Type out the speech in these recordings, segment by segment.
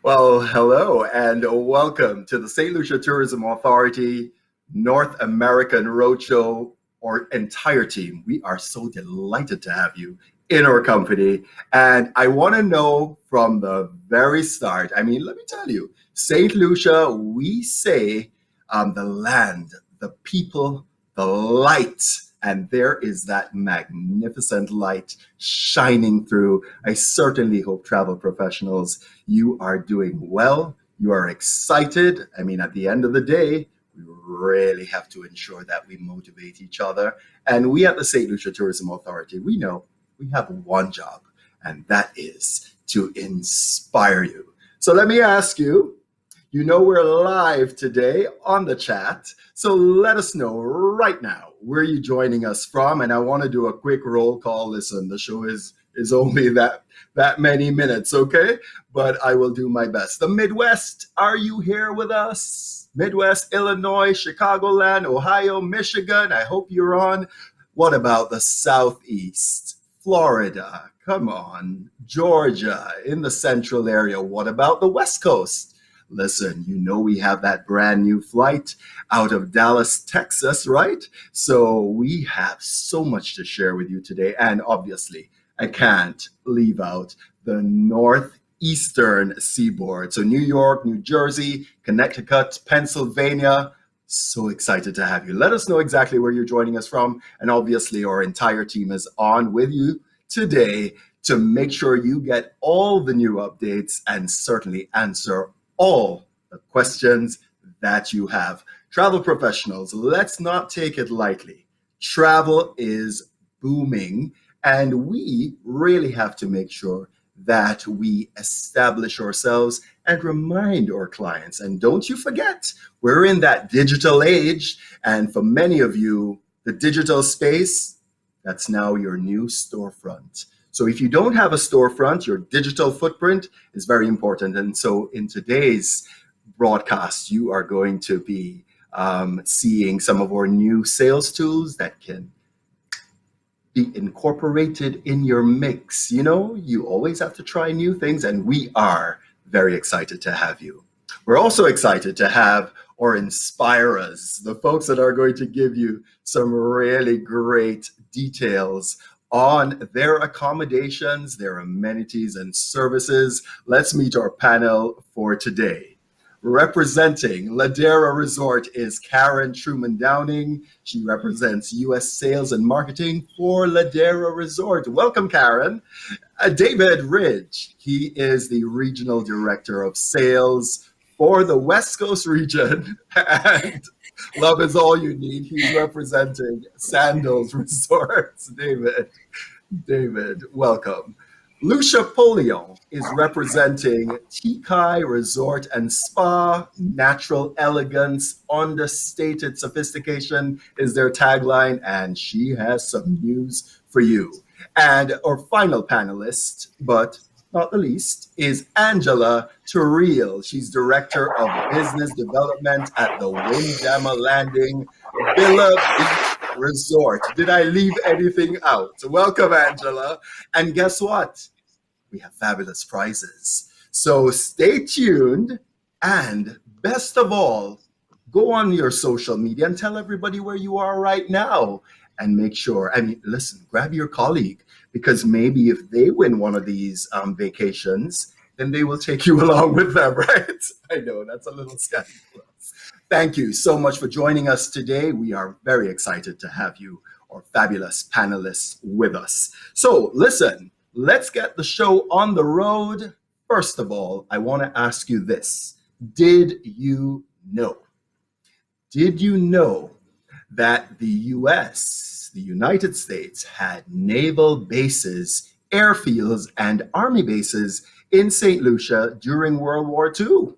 Well, hello and welcome to the Saint Lucia Tourism Authority North American Roadshow, our entire team. We are so delighted to have you in our company. And I want to know from the very start, let me tell you, Saint Lucia, we say the land, the people, the light. And there is that magnificent light shining through. I certainly hope travel professionals, you are doing well. You are excited. At the end of the day, we really have to ensure that we motivate each other. And we at the St. Lucia Tourism Authority, we know we have one job, and that is to inspire you. So let me ask you, you know we're live today on the chat, so let us know right now where you're joining us from. And I want to do a quick roll call. Listen, the show is only that many minutes, okay? But I will do my best. The Midwest, are you here with us? Midwest, Illinois, Chicagoland, Ohio, Michigan, I hope you're on. What about the Southeast? Florida, come on. Georgia, in the central area. What about the West Coast? Listen, you know we have that brand new flight out of Dallas, Texas, right? So we have so much to share with you today. And obviously, I can't leave out the northeastern seaboard. So New York, New Jersey, Connecticut, Pennsylvania. So excited to have you. Let us know exactly where you're joining us from. And obviously, our entire team is on with you today to make sure you get all the new updates and certainly answer all the questions that you have. Travel professionals, let's not take it lightly. Travel is booming, and we really have to make sure that we establish ourselves and remind our clients. And don't you forget, we're in that digital age, and for many of you, the digital space, that's now your new storefront. So if you don't have a storefront, your digital footprint is very important. And so in today's broadcast, you are going to be seeing some of our new sales tools that can be incorporated in your mix. You know, you always have to try new things, and we are very excited to have you. We're also excited to have our inspirers, the folks that are going to give you some really great details on their accommodations, their amenities and services. Let's meet our panel for today. Representing Ladera Resort is Karen Truman Downing. She represents U.S. Sales and Marketing for Ladera Resort. Welcome, Karen. David Ridge, he is the Regional Director of Sales for the West Coast region. And love is all you need. He's representing Sandals Resorts. David, welcome. Lucia Polion is representing Kaye Resort and Spa. Natural elegance, understated sophistication is their tagline, and she has some news for you. And our final panelist, but not the least, is Angela Turriel. She's Director of Business Development at the Windjammer Landing Villa Beach Resort. Did I leave anything out? Welcome, Angela. And guess what? We have fabulous prizes. So stay tuned. And best of all, go on your social media and tell everybody where you are right now. And make sure, listen, grab your colleague, because maybe if they win one of these vacations, then they will take you along with them, right? I know, that's a little scandalous. Thank you so much for joining us today. We are very excited to have you, our fabulous panelists, with us. So listen, let's get the show on the road. First of all, I want to ask you this. Did you know that the US, the United States, had naval bases, airfields, and army bases in St. Lucia during World War II?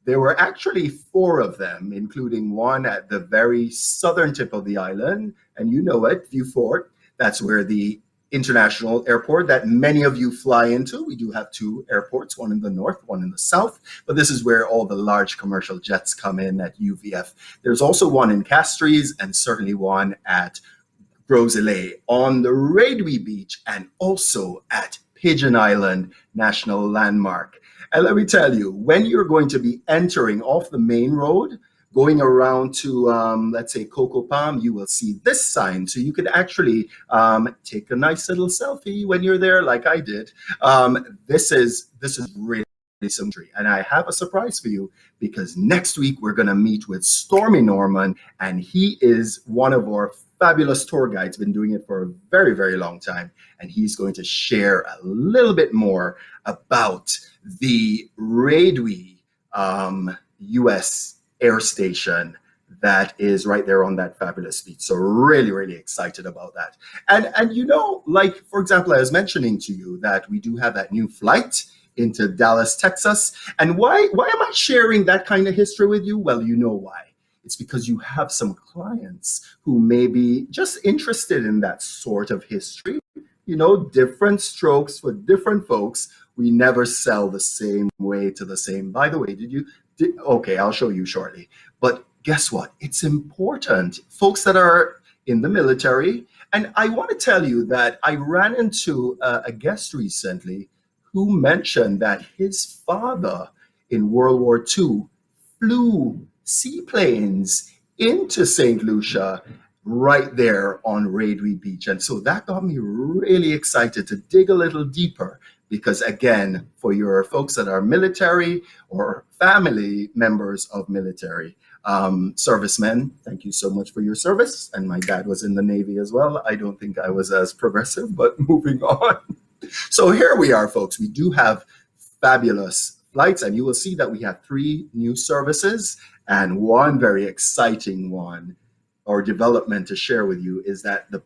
There were actually 4 of them, including one at the very southern tip of the island, and you know it, View Fort. That's where the international airport that many of you fly into. We do have 2 airports, one in the north, one in the south, but this is where all the large commercial jets come in at UVF. There's also one in Castries and certainly one at Groseilliers on the Radway Beach and also at Pigeon Island National Landmark. And let me tell you, when you're going to be entering off the main road, going around to, let's say, Coco Palm, you will see this sign. So you could actually take a nice little selfie when you're there, like I did. This is really some tree. And I have a surprise for you because next week we're going to meet with Stormy Norman, and he is one of our fabulous tour guides, been doing it for a very, very long time. And he's going to share a little bit more about the Radwe US air station that is right there on that fabulous beach. So really, really excited about that. And you know, like, for example, I was mentioning to you that we do have that new flight into Dallas, Texas. And why am I sharing that kind of history with you? Well, you know why. It's because you have some clients who may be just interested in that sort of history. You know, different strokes for different folks. We never sell the same way to the same. By the way, okay, I'll show you shortly. But guess what? It's important. Folks that are in the military. And I want to tell you that I ran into a guest recently who mentioned that his father in World War II flew seaplanes into Saint Lucia right there on Radwe Beach. And so that got me really excited to dig a little deeper because, again, for your folks that are military or family members of military servicemen, thank you so much for your service. And my dad was in the Navy as well. I don't think I was as progressive, but moving on. So here we are, folks. We do have fabulous flights, and you will see that we have 3 new services, and one very exciting one or development to share with you is that the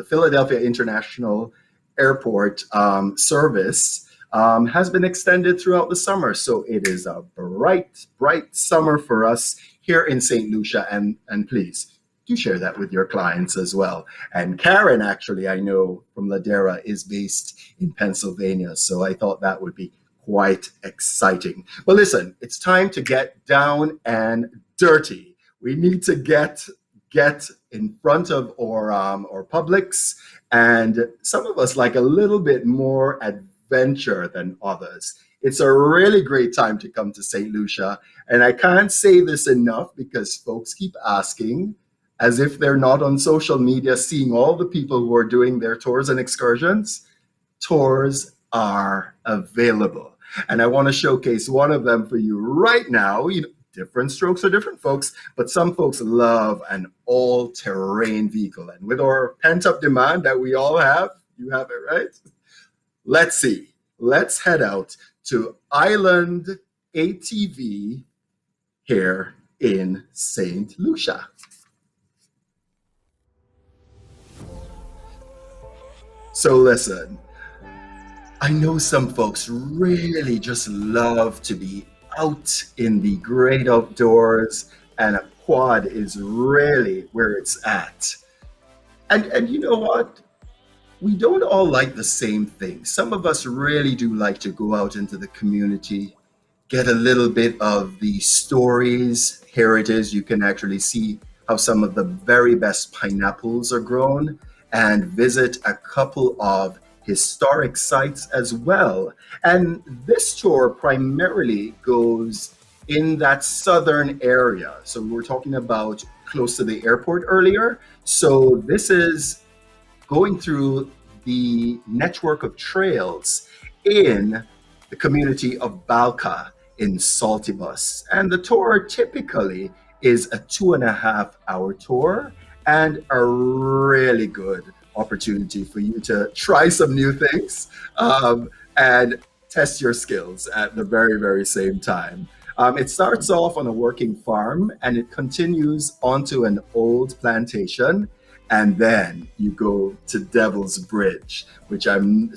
Philadelphia International Airport service has been extended throughout the summer. So it is a bright, bright summer for us here in St. Lucia, and please do share that with your clients as well. And Karen, actually, I know from Ladera, is based in Pennsylvania, so I thought that would be quite exciting. But listen, it's time to get down and dirty. We need to get in front of our publics, and some of us like a little bit more adventure than others. It's a really great time to come to St. Lucia, and I can't say this enough because folks keep asking, as if they're not on social media, seeing all the people who are doing their tours and excursions. Tours are available. And I want to showcase one of them for you right now. You know, different strokes for different folks, but some folks love an all-terrain vehicle. And with our pent-up demand that we all have, you have it, right? Let's see. Let's head out to Island ATV here in St. Lucia. So listen, I know some folks really just love to be out in the great outdoors, and a quad is really where it's at. And you know what? We don't all like the same thing. Some of us really do like to go out into the community, get a little bit of the stories. Here it is. You can actually see how some of the very best pineapples are grown, and visit a couple of historic sites as well. And this tour primarily goes in that southern area. So we were talking about close to the airport earlier. So this is going through the network of trails in the community of Balka in Saltibus. And the tour typically is a 2.5-hour tour, and a really good opportunity for you to try some new things and test your skills at the very, very same time. It starts off on a working farm, and it continues onto an old plantation, and then you go to Devil's Bridge, which I'm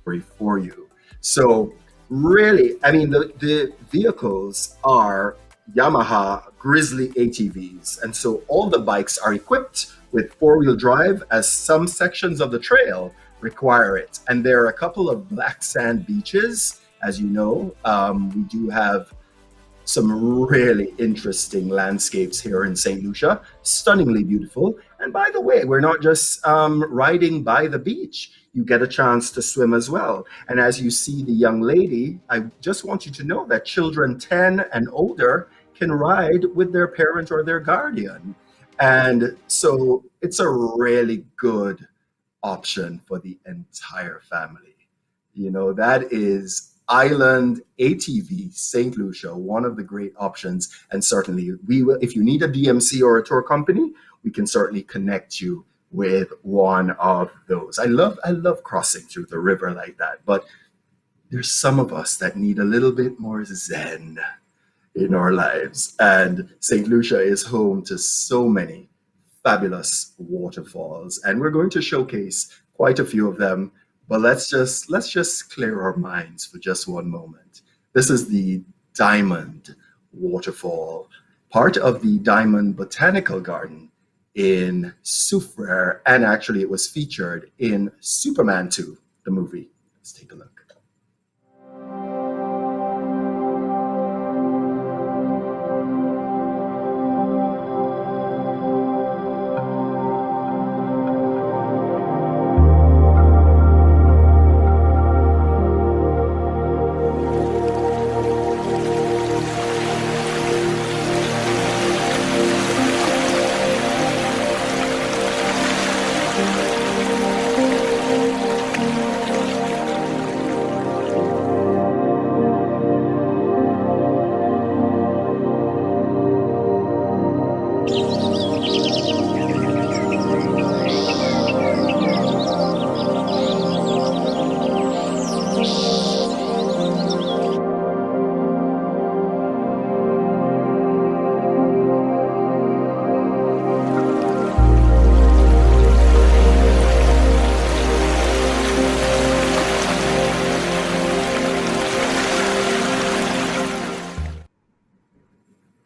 sorry for you. So really, I mean, the vehicles are Yamaha Grizzly ATVs. And so all the bikes are equipped with 4-wheel drive, as some sections of the trail require it. And there are a couple of black sand beaches. As you know, we do have some really interesting landscapes here in St. Lucia, stunningly beautiful. And by the way, we're not just riding by the beach. You get a chance to swim as well. And as you see the young lady, I just want you to know that children 10 and older can ride with their parent or their guardian. And so it's a really good option for the entire family. You know, that is Island ATV St. Lucia, one of the great options. And certainly we will, if you need a DMC or a tour company, we can certainly connect you with one of those. I love crossing through the river like that, but there's some of us that need a little bit more zen in our lives. And St. Lucia is home to so many fabulous waterfalls, and we're going to showcase quite a few of them. But let's just clear our minds for just one moment. This is the Diamond Waterfall, part of the Diamond Botanical Garden in Soufriere, and actually it was featured in Superman 2, the movie. Let's take a look.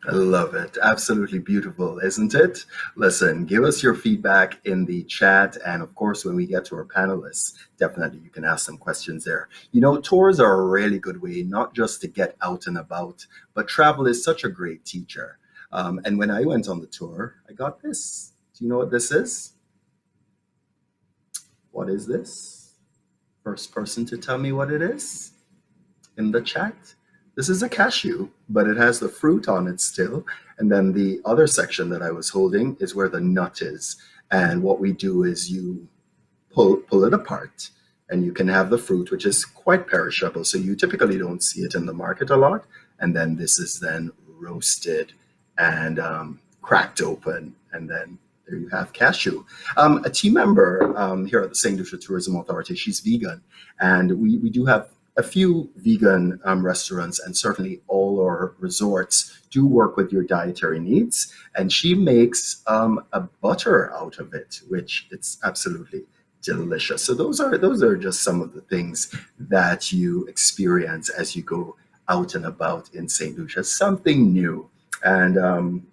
I love it. Absolutely beautiful, isn't it? Listen, give us your feedback in the chat. And of course, when we get to our panelists, definitely you can ask some questions there. You know, tours are a really good way, not just to get out and about, but travel is such a great teacher. And when I went on the tour, I got this. Do you know what this is? What is this? First person to tell me what it is in the chat. This is a cashew, but it has the fruit on it still. And then the other section that I was holding is where the nut is. And what we do is you pull it apart, and you can have the fruit, which is quite perishable. So you typically don't see it in the market a lot. And then this is then roasted and cracked open. And then there you have cashew. A team member here at the St. Lucia Tourism Authority, she's vegan. And we do have a few vegan restaurants, and certainly all our resorts do work with your dietary needs. And she makes a butter out of it, which it's absolutely delicious. So those are just some of the things that you experience as you go out and about in St. Lucia, something new. And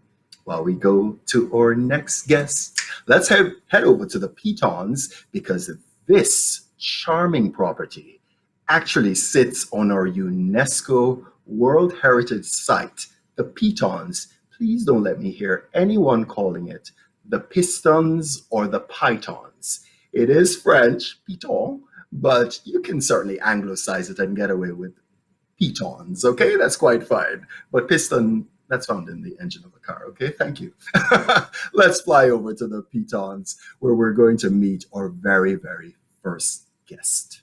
while we go to our next guest, let's head over to the Pitons, because this charming property actually sits on our UNESCO World Heritage Site, the Pitons. Please don't let me hear anyone calling it the Pistons or the Pythons. It is French, Piton, but you can certainly anglicize it and get away with Pitons, okay? That's quite fine. But piston, that's found in the engine of a car, okay? Thank you. Let's fly over to the Pitons, where we're going to meet our very, very first guest.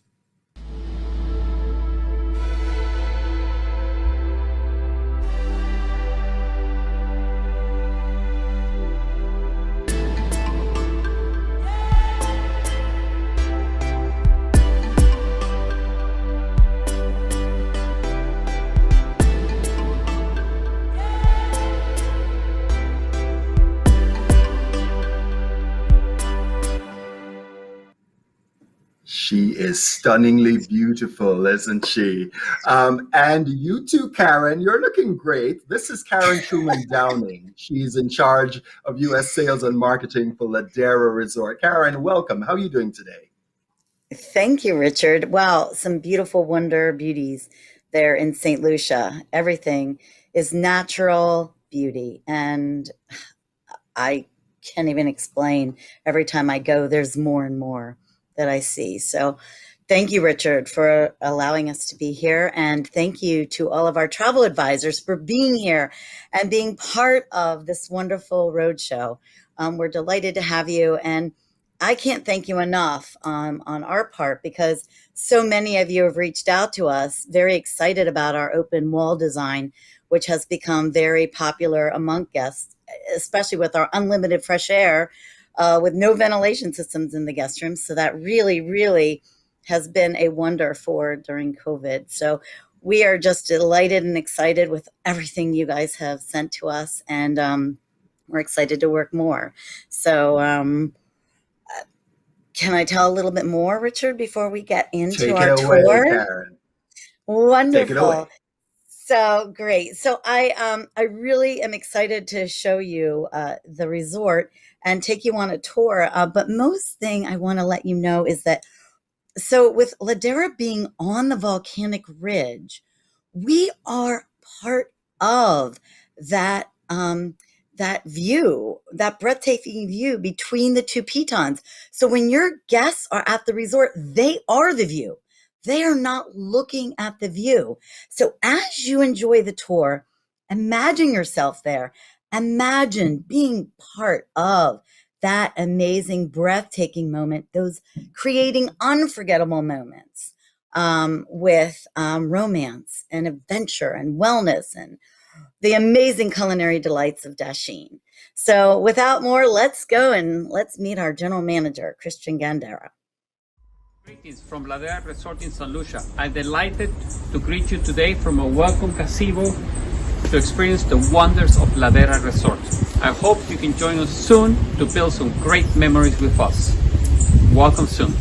She is stunningly beautiful, isn't she? And you too, Karen, you're looking great. This is Karen Truman Downing. She's in charge of U.S. sales and marketing for Ladera Resort. Karen, welcome. How are you doing today? Thank you, Richard. Wow, some beautiful beauties there in St. Lucia. Everything is natural beauty. And I can't even explain. Every time I go, there's more and more that I see. So thank you, Richard, for allowing us to be here. And thank you to all of our travel advisors for being here and being part of this wonderful roadshow. We're delighted to have you. And I can't thank you enough on our part, because so many of you have reached out to us very excited about our open wall design, which has become very popular among guests, especially with our unlimited fresh air with no ventilation systems in the guest rooms. So that really, really has been a wonder for during COVID. So we are just delighted and excited with everything you guys have sent to us, and we're excited to work more. So can I tell a little bit more, Richard, before we get into our away, tour? Karen. Wonderful. Take it away. So great. So I really am excited to show you the resort and take you on a tour. But most thing I want to let you know is that, so with Ladera being on the volcanic ridge, we are part of that that view, that breathtaking view between the two pitons. So when your guests are at the resort, they are the view. They are not looking at the view. So as you enjoy the tour, imagine yourself there. Imagine being part of that amazing, breathtaking moment, those creating unforgettable moments with romance and adventure and wellness and the amazing culinary delights of Dasheen. So without more, let's go and let's meet our general manager, Christian Gandera. Greetings from Ladera Resort in Saint Lucia. I'm delighted to greet you today from a welcome gazebo to experience the wonders of Ladera Resort. I hope you can join us soon to build some great memories with us. Welcome soon.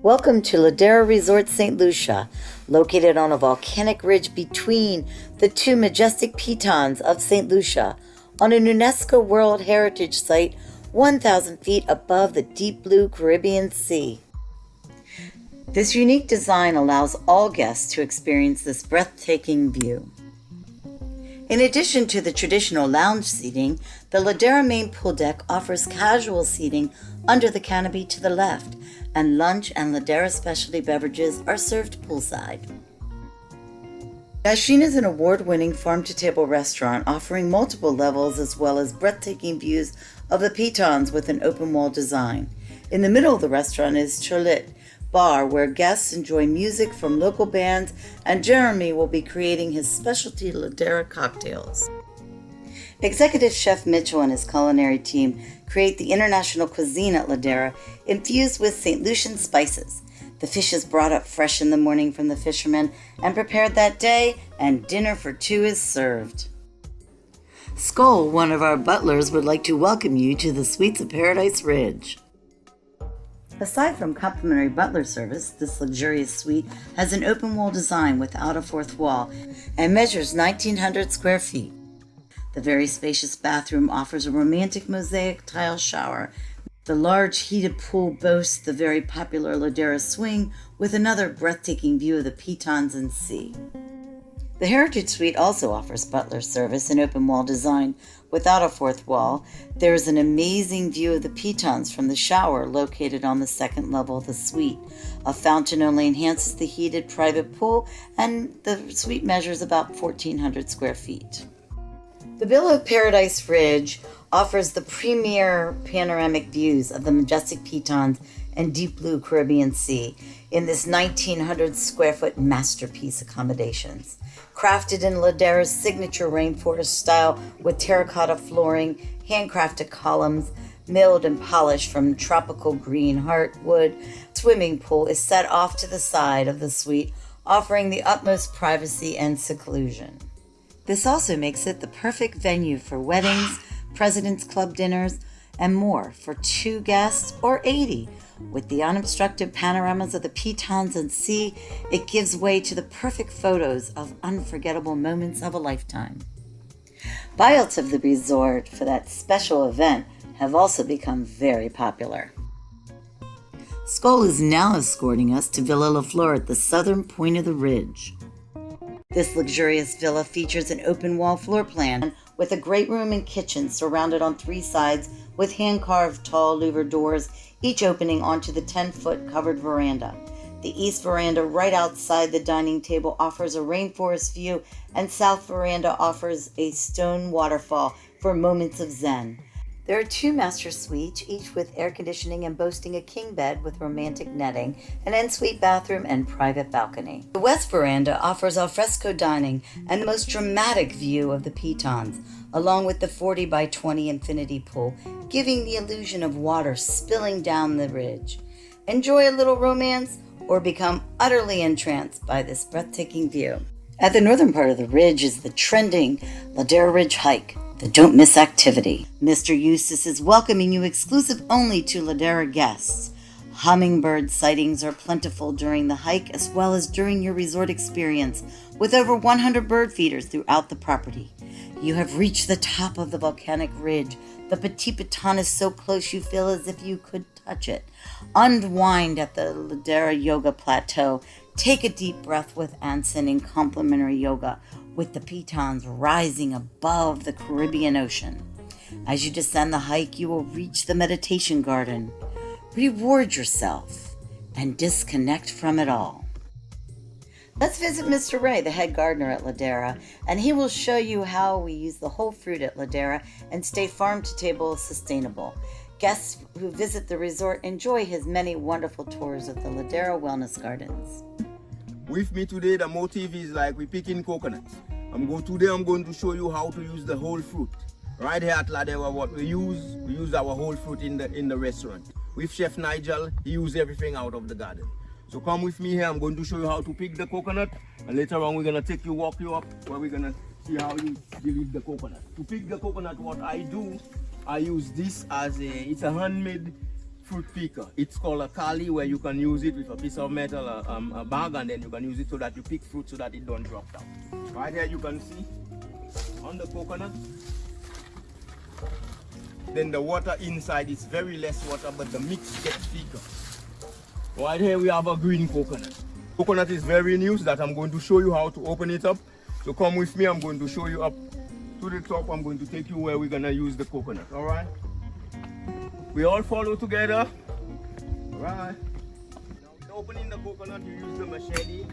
Welcome to Ladera Resort Saint Lucia, located on a volcanic ridge between the two majestic pitons of Saint Lucia, on an UNESCO World Heritage Site 1,000 feet above the deep blue Caribbean Sea. This unique design allows all guests to experience this breathtaking view. In addition to the traditional lounge seating, the Ladera main pool deck offers casual seating under the canopy to the left, and lunch and Ladera specialty beverages are served poolside. Dasheen is an award-winning farm-to-table restaurant offering multiple levels as well as breathtaking views of the pitons with an open-wall design. In the middle of the restaurant is Cholet Bar, where guests enjoy music from local bands, and Jeremy will be creating his specialty Ladera cocktails. Executive Chef Mitchell and his culinary team create the international cuisine at Ladera, infused with St. Lucian spices. The fish is brought up fresh in the morning from the fishermen and prepared that day, and dinner for two is served. Skull, one of our butlers, would like to welcome you to the Suites of Paradise Ridge. Aside from complimentary butler service, this luxurious suite has an open-wall design without a fourth wall and measures 1,900 square feet. The very spacious bathroom offers a romantic mosaic tile shower. The large heated pool boasts the very popular Ladera swing with another breathtaking view of the pitons and sea. The Heritage Suite also offers butler service and open-wall design without a fourth wall. There is an amazing view of the pitons from the shower located on the second level of the suite. A fountain only enhances the heated private pool, and the suite measures about 1,400 square feet. The Villa of Paradise Ridge offers the premier panoramic views of the majestic pitons and deep blue Caribbean Sea in this 1,900 square foot masterpiece accommodations. Crafted in Ladera's signature rainforest style with terracotta flooring, handcrafted columns, milled and polished from tropical green heartwood, swimming pool is set off to the side of the suite, offering the utmost privacy and seclusion. This also makes it the perfect venue for weddings, President's Club dinners, and more for 2 guests or 80. With the unobstructed panoramas of the pitons and sea, it gives way to the perfect photos of unforgettable moments of a lifetime. Buyouts of the resort for that special event have also become very popular. Skull is now escorting us to Villa La Flor at the southern point of the ridge. This luxurious villa features an open-wall floor plan with a great room and kitchen surrounded on 3 sides with hand-carved tall louver doors, each opening onto the 10-foot covered veranda. The east veranda right outside the dining table offers a rainforest view, and south veranda offers a stone waterfall for moments of zen. There are 2 master suites, each with air conditioning and boasting a king bed with romantic netting, an ensuite bathroom, and private balcony. The west veranda offers alfresco dining and the most dramatic view of the Pitons, along with the 40 by 20 infinity pool, giving the illusion of water spilling down the ridge. Enjoy a little romance or become utterly entranced by this breathtaking view. At the northern part of the ridge is the trending Ladera Ridge hike, the don't miss activity. Mr. Eustace is welcoming you exclusive only to Ladera guests. Hummingbird sightings are plentiful during the hike as well as during your resort experience, with over 100 bird feeders throughout the property. You have reached the top of the volcanic ridge. The Petit Piton is so close you feel as if you could touch it. Unwind at the Ladera Yoga Plateau. Take a deep breath with Anson in complimentary yoga, with the Pitons rising above the Caribbean Ocean. As you descend the hike, you will reach the meditation garden. Reward yourself and disconnect from it all. Let's visit Mr. Ray, the head gardener at Ladera, and he will show you how we use the whole fruit at Ladera and stay farm-to-table sustainable. Guests who visit the resort enjoy his many wonderful tours of the Ladera Wellness Gardens. With me today, the motive is like we picking coconuts. Today I'm going to show you how to use the whole fruit. Right here at Ladera, what we use our whole fruit in the restaurant. With Chef Nigel, he uses everything out of the garden. So come with me here, I'm going to show you how to pick the coconut, and later on we're going to walk you up where we're going to see how you deal with the coconut. To pick the coconut, what I do, I use this as it's a handmade fruit picker. It's called a Kaye, where you can use it with a piece of metal, a bag, and then you can use it so that you pick fruit so that it don't drop down. Right here you can see on the coconut, then the water inside is very less water, but the mix gets thicker. Right here we have a green coconut. Coconut is very new, so that I'm going to show you how to open it up. So come with me, I'm going to show you up to the top. I'm going to take you where we're going to use the coconut, all right? We all follow together. All right. Now, opening the coconut, you use the machete.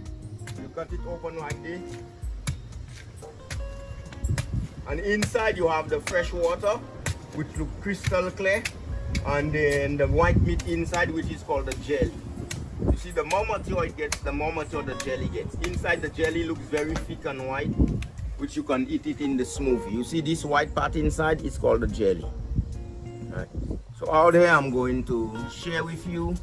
You cut it open like this. And inside you have the fresh water, which looks crystal clear. And then the white meat inside, which is called the jelly. You see, the more mature it gets, the more mature the jelly gets. Inside the jelly looks very thick and white, which you can eat it in the smoothie. You see this white part inside, it's called the jelly. Right. So out here I'm going to share with you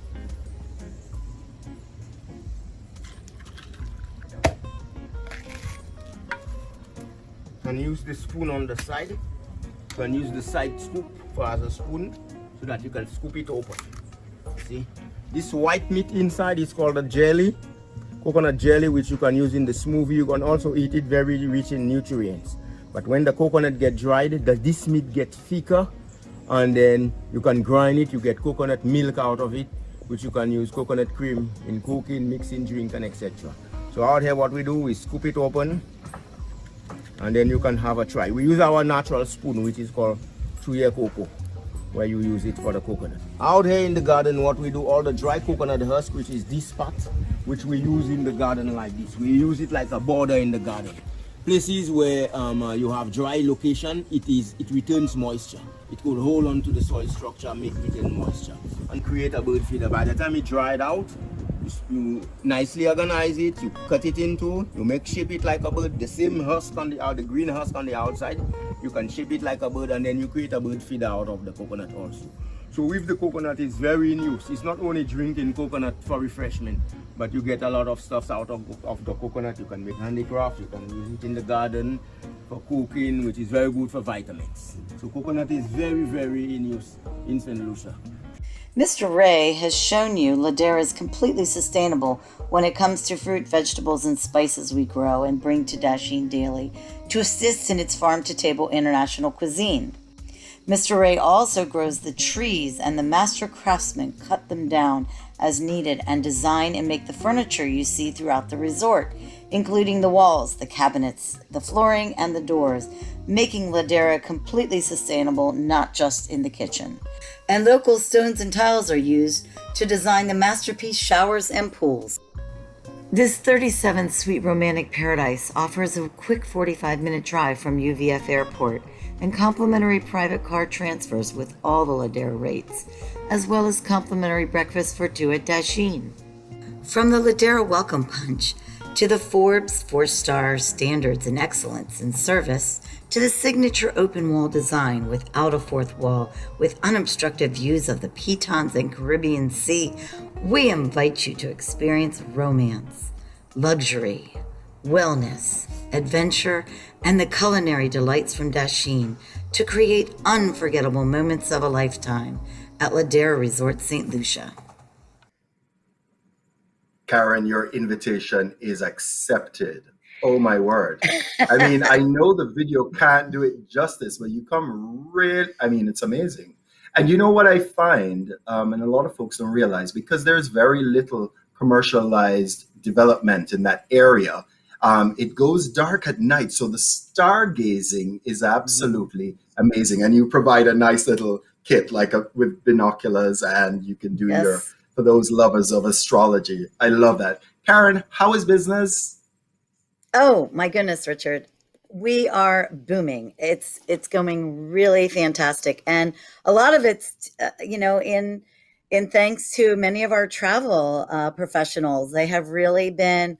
and use the spoon on the side. You can use the side scoop as a spoon so that you can scoop it open. See, this white meat inside is called a jelly, coconut jelly, which you can use in the smoothie. You can also eat it, very rich in nutrients. But when the coconut gets dried, this meat gets thicker, and then you can grind it. You get coconut milk out of it, which you can use coconut cream in cooking, mixing, drink, and etc. So out here what we do is scoop it open, and then you can have a try. We use our natural spoon, which is called 2-year cocoa, where you use it for the coconut. Out here in the garden, what we do, all the dry coconut husk, which is this part, which we use in the garden like this. We use it like a border in the garden. Places where you have dry location, it retains moisture. It could hold on to the soil structure, make retain moisture, and create a bird feeder. By the time it dried out, you nicely organize it, you cut it into, you shape it like a bird. The same husk on the green husk on the outside, you can shape it like a bird, and then you create a bird feeder out of the coconut also. So with the coconut, it's very in use. It's not only drinking coconut for refreshment, but you get a lot of stuff out of the coconut. You can make handicraft, you can use it in the garden for cooking, which is very good for vitamins. So coconut is very, very in use in Saint Lucia. Mr. Ray has shown you Ladera is completely sustainable when it comes to fruit, vegetables, and spices we grow and bring to Dasheen daily to assist in its farm-to-table international cuisine. Mr. Ray also grows the trees, and the master craftsmen cut them down as needed and design and make the furniture you see throughout the resort. including the walls, the cabinets, the flooring, and the doors, making Ladera completely sustainable, not just in the kitchen. And local stones and tiles are used to design the masterpiece showers and pools. This 37-suite romantic paradise offers a quick 45-minute drive from UVF Airport and complimentary private car transfers with all the Ladera rates, as well as complimentary breakfast for two at Dashin. From the Ladera Welcome Punch to the Forbes 4-star standards in excellence in service, to the signature open wall design without a fourth wall with unobstructed views of the Pitons and Caribbean Sea, we invite you to experience romance, luxury, wellness, adventure, and the culinary delights from Dashin to create unforgettable moments of a lifetime at Ladera Resort Saint Lucia. Karen, your invitation is accepted. Oh my word. I mean, I know the video can't do it justice, but you come it's amazing. And you know what I find, and a lot of folks don't realize, because there's very little commercialized development in that area, it goes dark at night. So the stargazing is absolutely amazing. And you provide a nice little kit, with binoculars, and you can do for those lovers of astrology. I love that. Karen, how is business? Oh my goodness, Richard. We are booming. It's going really fantastic. And a lot of it's, in thanks to many of our travel professionals. They have really been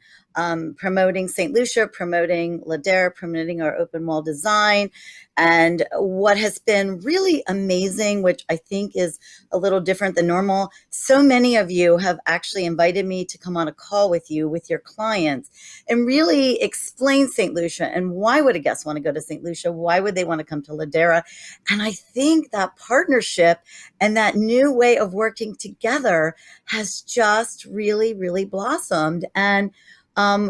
promoting St. Lucia, promoting Ladera, promoting our open wall design. And what has been really amazing, which I think is a little different than normal, so many of you have actually invited me to come on a call with you, with your clients, and really explain St. Lucia and why would a guest want to go to St. Lucia? Why would they want to come to Ladera? And I think that partnership and that new way of working together has just really, really blossomed. And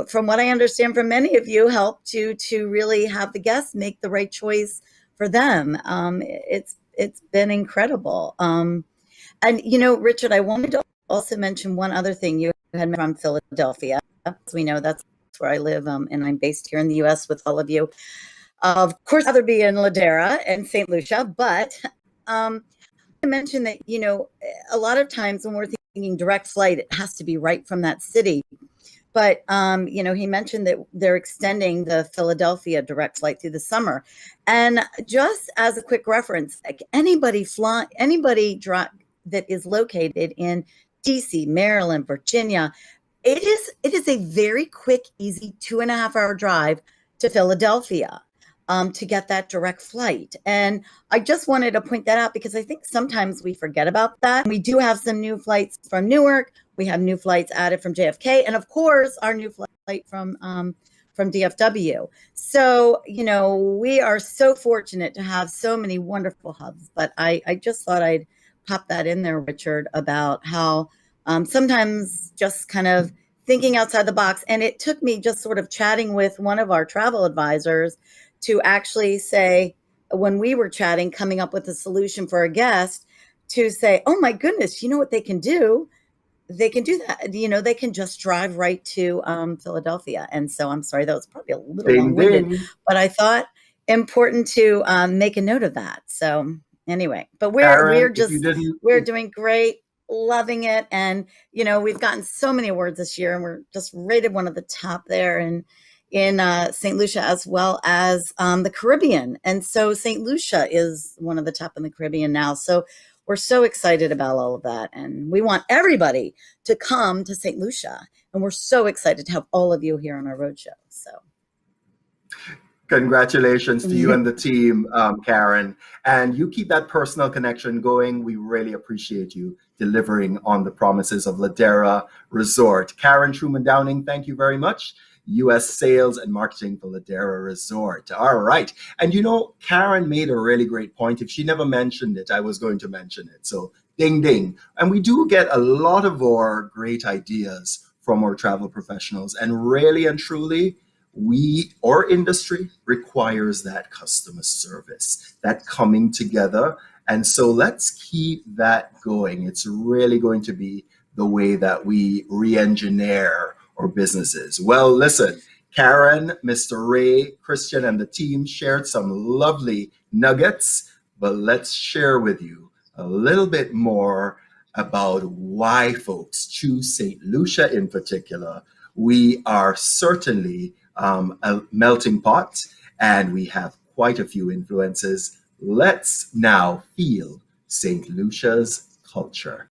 from what I understand from many of you, help to really have the guests make the right choice for them. It's been incredible. And Richard, I wanted to also mention one other thing. You had from Philadelphia. As we know, that's where I live, and I'm based here in the U.S. with all of you. Of course, I'd rather be in Ladera and St. Lucia, but I mentioned that a lot of times when we're thinking direct flight, it has to be right from that city. But, he mentioned that they're extending the Philadelphia direct flight through the summer. And just as a quick reference, anybody that is located in DC, Maryland, Virginia, it is a very quick, easy 2.5-hour drive to Philadelphia to get that direct flight. And I just wanted to point that out because I think sometimes we forget about that. We do have some new flights from Newark. We have new flights added from JFK, and of course, our new flight from DFW. So, we are so fortunate to have so many wonderful hubs. But I just thought I'd pop that in there, Richard, about how sometimes just kind of thinking outside the box. And it took me just sort of chatting with one of our travel advisors to actually say, when we were chatting, coming up with a solution for a guest, to say, oh my goodness, you know what they can do? They can do that. They can just drive right to Philadelphia. And so I'm sorry, that was probably a little long-winded, but I thought important to make a note of that. So anyway, but we're doing great, loving it. And, we've gotten so many awards this year, and we're just rated one of the top there in St. Lucia, as well as the Caribbean. And so St. Lucia is one of the top in the Caribbean now. So we're so excited about all of that. And we want everybody to come to St. Lucia. And we're so excited to have all of you here on our roadshow. So congratulations to you and the team, Karen. And you keep that personal connection going. We really appreciate you delivering on the promises of Ladera Resort. Karen Truman Downing, thank you very much. U.S. Sales and Marketing for Ladera Resort. All right. And Karen made a really great point. If she never mentioned it, I was going to mention it. So ding, ding. And we do get a lot of our great ideas from our travel professionals. And really and truly, our industry requires that customer service, that coming together. And so let's keep that going. It's really going to be the way that we re-engineer or businesses. Well, listen, Karen, Mr. Ray, Christian, and the team shared some lovely nuggets, but let's share with you a little bit more about why folks choose St. Lucia in particular. We are certainly a melting pot, and we have quite a few influences. Let's now feel St. Lucia's culture.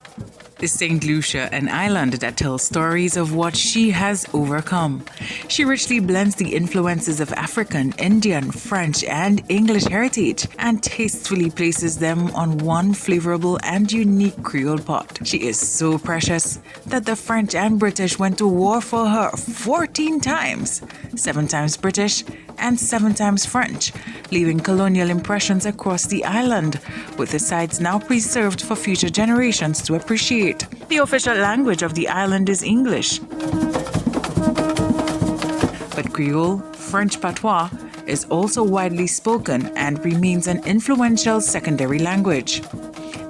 Is St. Lucia, an island that tells stories of what she has overcome. She richly blends the influences of African, Indian, French, and English heritage and tastefully places them on one flavorable and unique Creole pot. She is so precious that the French and British went to war for her 14 times, 7 times British and 7 times French, leaving colonial impressions across the island, with the sites now preserved for future generations to appreciate. The official language of the island is English, but Creole, French patois, is also widely spoken and remains an influential secondary language.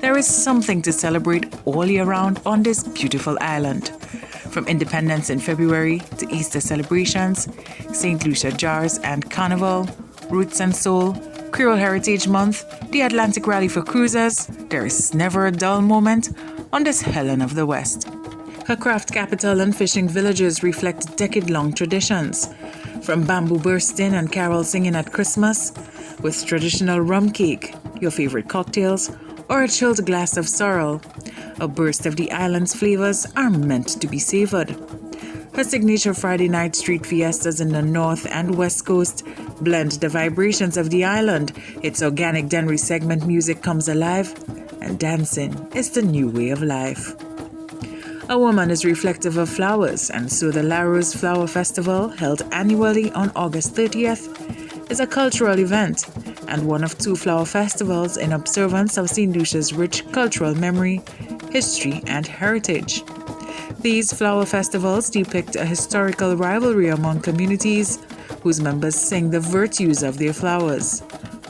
There is something to celebrate all year round on this beautiful island. From independence in February to Easter celebrations, St. Lucia Jars and Carnival, Roots and Soul, Creole Heritage Month, the Atlantic Rally for Cruisers, there is never a dull moment on this Helen of the West. Her craft capital and fishing villages reflect decade-long traditions, from bamboo bursting and carol singing at Christmas, with traditional rum cake, your favorite cocktails, or a chilled glass of sorrel. A burst of the island's flavors are meant to be savored. Her signature Friday night street fiestas in the north and west coast blend the vibrations of the island. Its organic Denry segment music comes alive, and dancing is the new way of life. A woman is reflective of flowers, and so the La Rose Flower Festival, held annually on August 30th, is a cultural event and one of 2 flower festivals in observance of St. Lucia's rich cultural memory, history, and heritage. These flower festivals depict a historical rivalry among communities whose members sing the virtues of their flowers.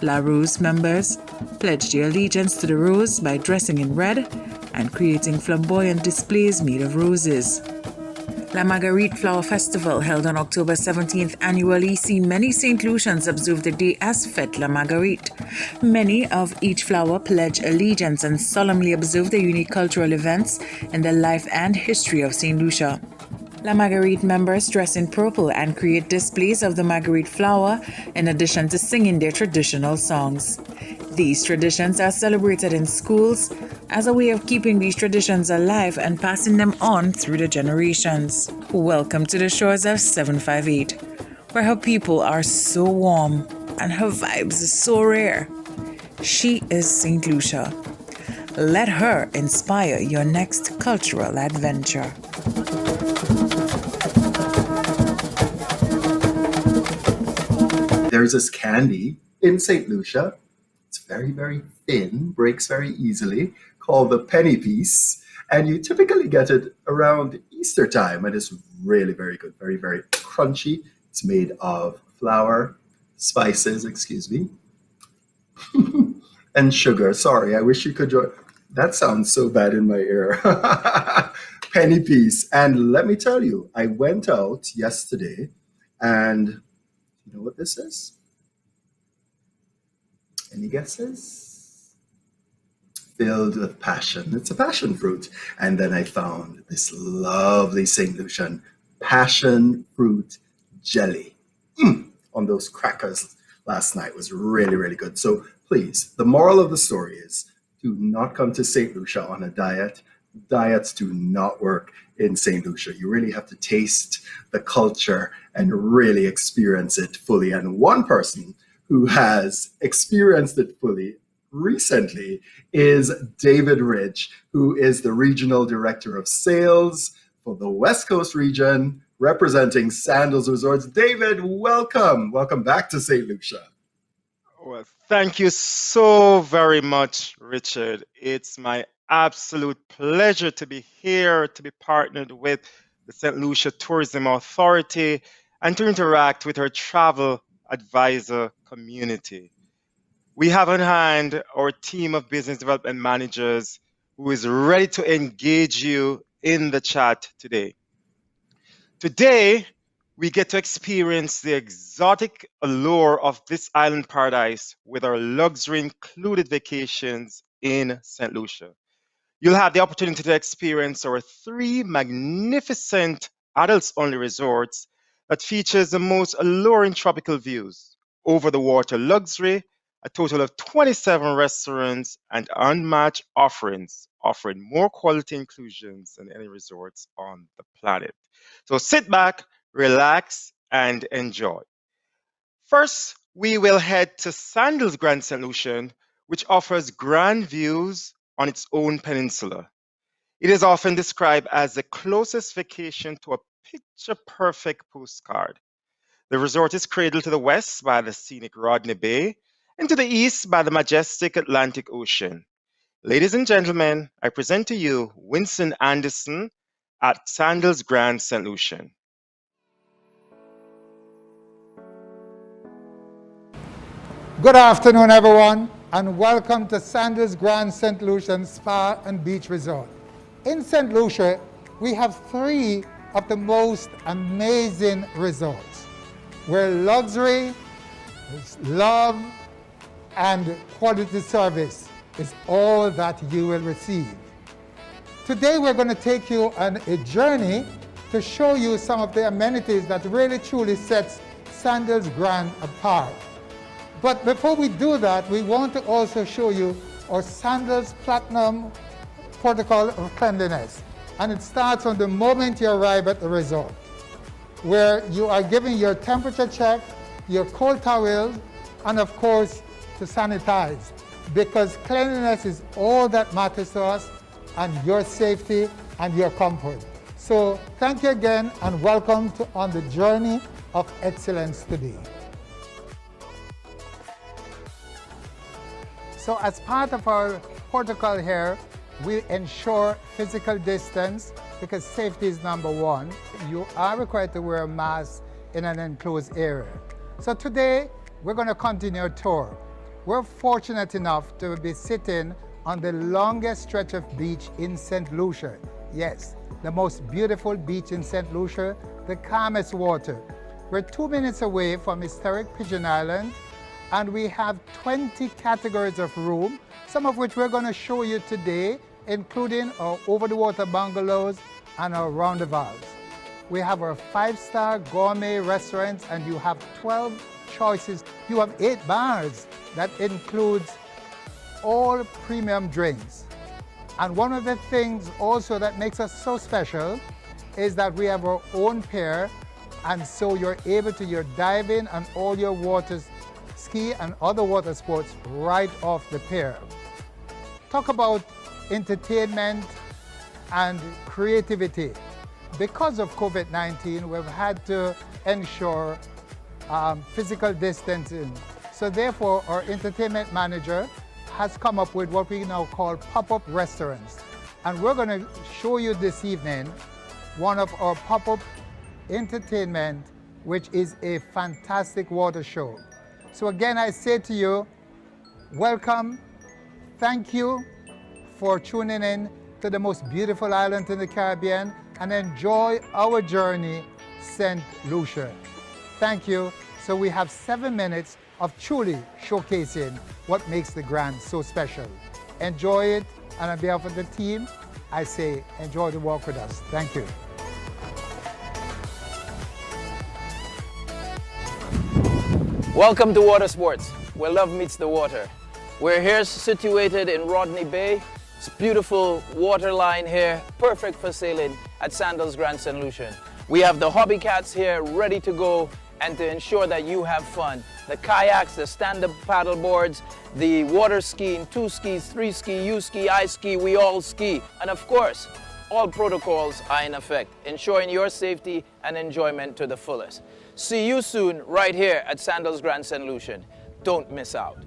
La Rose members pledge their allegiance to the rose by dressing in red and creating flamboyant displays made of roses. La Marguerite Flower Festival, held on October 17th annually, see many St. Lucians observe the day as Fête La Marguerite. Many of each flower pledge allegiance and solemnly observe the unique cultural events in the life and history of St. Lucia. La Marguerite members dress in purple and create displays of the Marguerite flower in addition to singing their traditional songs. These traditions are celebrated in schools as a way of keeping these traditions alive and passing them on through the generations. Welcome to the shores of 758, where her people are so warm and her vibes so rare. She is St. Lucia. Let her inspire your next cultural adventure. There's this candy in St. Lucia. It's very, very thin, breaks very easily, called the penny piece. And you typically get it around Easter time. And it's really very good, very, very crunchy. It's made of flour, spices, and sugar. Sorry, I wish you could join. That sounds so bad in my ear. Penny piece. And let me tell you, I went out yesterday and you know what this is? Any guesses? Filled with passion. It's a passion fruit. And then I found this lovely St. Lucian passion fruit jelly on those crackers last night. It was really, really good. So please, the moral of the story is do not come to St. Lucia on a diet. Diets do not work in St. Lucia. You really have to taste the culture and really experience it fully. And one person who has experienced it fully recently is David Ridge, who is the Regional Director of Sales for the West Coast region, representing Sandals Resorts. David, welcome. Welcome back to St. Lucia. Well, thank you so very much, Richard. It's my absolute pleasure to be here, to be partnered with the St. Lucia Tourism Authority, and to interact with our travel advisor community. We have on hand our team of business development managers who is ready to engage you in the chat today. Today, we get to experience the exotic allure of this island paradise with our luxury included vacations in St. Lucia. You'll have the opportunity to experience our 3 magnificent adults-only resorts that features the most alluring tropical views, over-the-water luxury, a total of 27 restaurants, and unmatched offerings, offering more quality inclusions than any resorts on the planet. So sit back, relax, and enjoy. First, we will head to Sandals Grand St. Lucia, which offers grand views on its own peninsula. It is often described as the closest vacation to a picture-perfect postcard. The resort is cradled to the west by the scenic Rodney Bay and to the east by the majestic Atlantic Ocean. Ladies and gentlemen, I present to you Winston Anderson at Sandals Grand St. Lucia. Good afternoon, everyone, and welcome to Sandals Grand St. Lucia Spa and Beach Resort. In St. Lucia, we have 3 of the most amazing resorts, where luxury, love, and quality service is all that you will receive. Today, we're going to take you on a journey to show you some of the amenities that really truly sets Sandals Grand apart. But before we do that, we want to also show you our Sandals Platinum protocol of cleanliness. And it starts on the moment you arrive at the resort, where you are given your temperature check, your cold towels, and of course, to sanitize. Because cleanliness is all that matters to us, and your safety and your comfort. So thank you again, and welcome on the journey of excellence today. So as part of our protocol here, we ensure physical distance because safety is number 1. You are required to wear a mask in an enclosed area. So today, we're going to continue our tour. We're fortunate enough to be sitting on the longest stretch of beach in St. Lucia. Yes, the most beautiful beach in St. Lucia, the calmest water. We're 2 minutes away from historic Pigeon Island, and we have 20 categories of room, some of which we're going to show you today, including our over-the-water bungalows and our roundabouts. We have our 5-star gourmet restaurants, and you have 12 choices. You have 8 bars that includes all premium drinks. And one of the things also that makes us so special is that we have our own pier, and so you're able to dive in and all your waters, ski and other water sports right off the pier. Talk about entertainment and creativity. Because of COVID-19, we've had to ensure physical distancing. So therefore, our entertainment manager has come up with what we now call pop-up restaurants. And we're going to show you this evening one of our pop-up entertainment, which is a fantastic water show. So again, I say to you, welcome, thank you for tuning in to the most beautiful island in the Caribbean, and enjoy our journey, St. Lucia. Thank you. So we have 7 minutes of truly showcasing what makes the Grand so special. Enjoy it, and on behalf of the team, I say enjoy the walk with us. Thank you. Welcome to Water Sports, where love meets the water. We're here situated in Rodney Bay. It's beautiful water line here, perfect for sailing at Sandals Grand St. Lucia. We have the hobby cats here ready to go and to ensure that you have fun. The kayaks, the stand-up paddle boards, the water skiing, 2 skis, 3 ski, you ski, I ski, we all ski. And of course, all protocols are in effect, ensuring your safety and enjoyment to the fullest. See you soon right here at Sandals Grand St. Lucia. Don't miss out.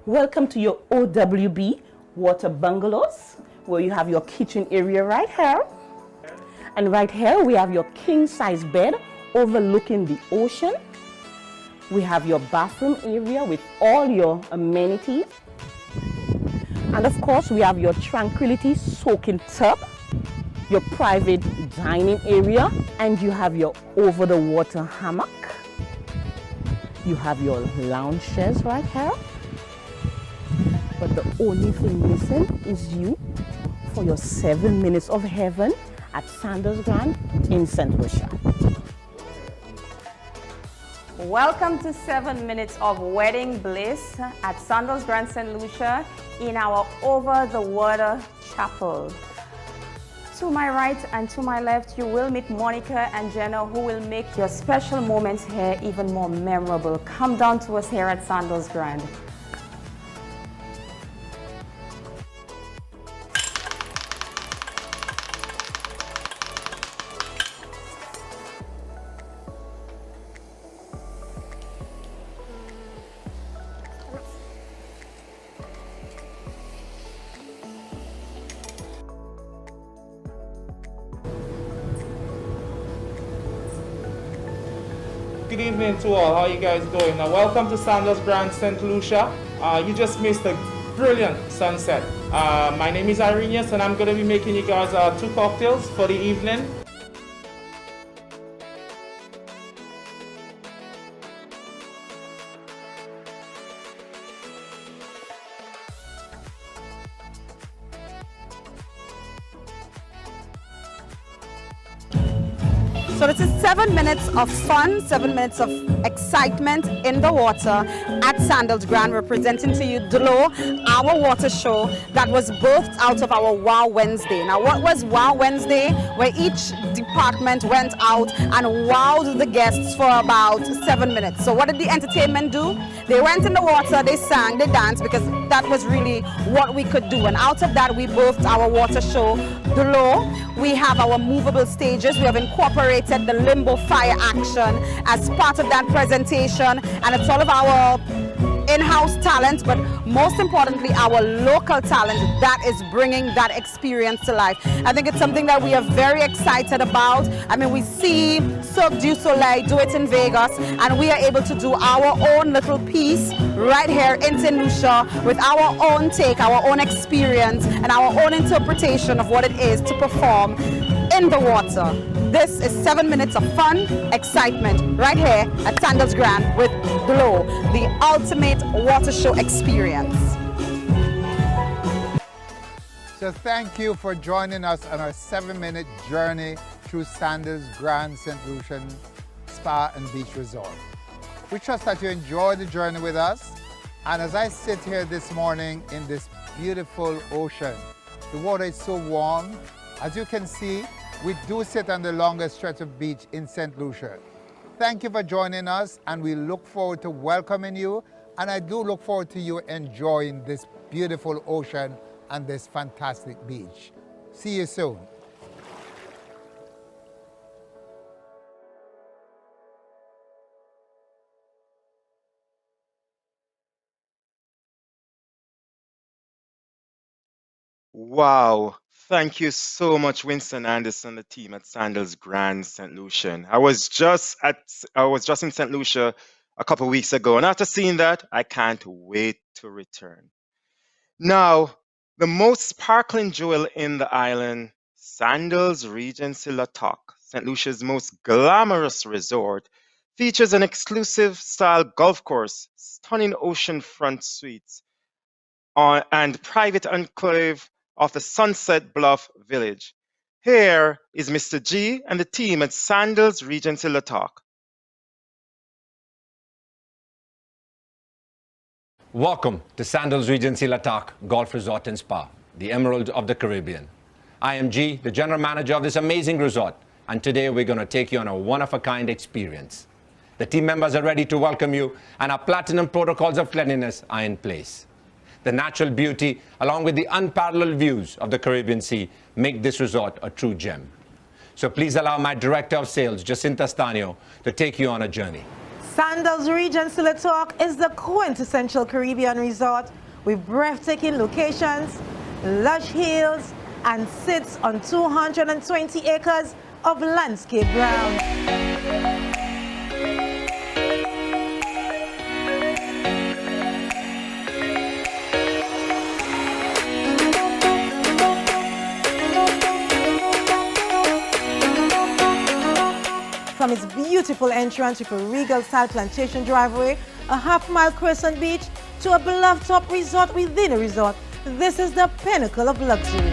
Welcome to your OWB water bungalows, where you have your kitchen area right here. And right here we have your king size bed overlooking the ocean. We have your bathroom area with all your amenities. And of course, we have your tranquility soaking tub, your private dining area, and you have your over-the-water hammock. You have your lounge chairs right here. But the only thing missing is you for your 7 minutes of heaven at Sandals Grand in Saint Lucia. Welcome to 7 minutes of wedding bliss at Sandals Grand St. Lucia in our over-the-water chapel. To my right and to my left, you will meet Monica and Jenna, who will make your special moments here even more memorable. Come down to us here at Sandals Grand. Good evening to all. How you guys doing? Now, welcome to Sandals Grand St. Lucia. You just missed a brilliant sunset. My name is Irenius, and I'm going to be making you guys 2 cocktails for the evening. So this is 7 minutes of fun, 7 minutes of excitement in the water at Sandals Grand. We're presenting to you Delo, our water show that was birthed out of our Wow Wednesday. Now, what was Wow Wednesday? Where each department went out and wowed the guests for about 7 minutes. So what did the entertainment do? They went in the water, they sang, they danced, because that was really what we could do. And out of that, we birthed our water show Delo. We have our movable stages. We have incorporated the limbo fire action as part of that presentation, and it's all of our in-house talent, but most importantly our local talent that is bringing that experience to life. I think it's something that we are very excited about. I mean, we see Cirque du Soleil do it in Vegas, and we are able to do our own little piece right here in Saint Lucia with our own take, our own experience, and our own interpretation of what it is to perform in the water. This is 7 minutes of fun, excitement, right here at Sandals Grand with Glow, the ultimate water show experience. So thank you for joining us on our 7-minute journey through Sandals Grand St. Lucian Spa and Beach Resort. We trust that you enjoyed the journey with us. And as I sit here this morning in this beautiful ocean, the water is so warm. As you can see, we do sit on the longest stretch of beach in St. Lucia. Thank you for joining us, and we look forward to welcoming you. And I do look forward to you enjoying this beautiful ocean and this fantastic beach. See you soon. Wow. Thank you so much, Winston Anderson, the team at Sandals Grand St. Lucian. I was just in St. Lucia a couple of weeks ago, and after seeing that, I can't wait to return. Now, the most sparkling jewel in the island, Sandals Regency Ladera, St. Lucia's most glamorous resort, features an exclusive style golf course, stunning oceanfront suites, and private enclave of the Sunset Bluff Village. Here is Mr. G and the team at Sandals Regency Ladera. Welcome to Sandals Regency Ladera Golf Resort and Spa, the Emerald of the Caribbean. I am G, the general manager of this amazing resort, and today we're going to take you on a one-of-a-kind experience. The team members are ready to welcome you, and our platinum protocols of cleanliness are in place. The natural beauty, along with the unparalleled views of the Caribbean Sea, make this resort a true gem. So please allow my Director of Sales, Jacinta Stanio, to take you on a journey. Sandals Regency Ladera is the quintessential Caribbean resort with breathtaking locations, lush hills, and sits on 220 acres of landscape ground. from its beautiful entrance with a regal style plantation driveway, a half-mile crescent beach, to a bluff-top resort within a resort, this is the pinnacle of luxury.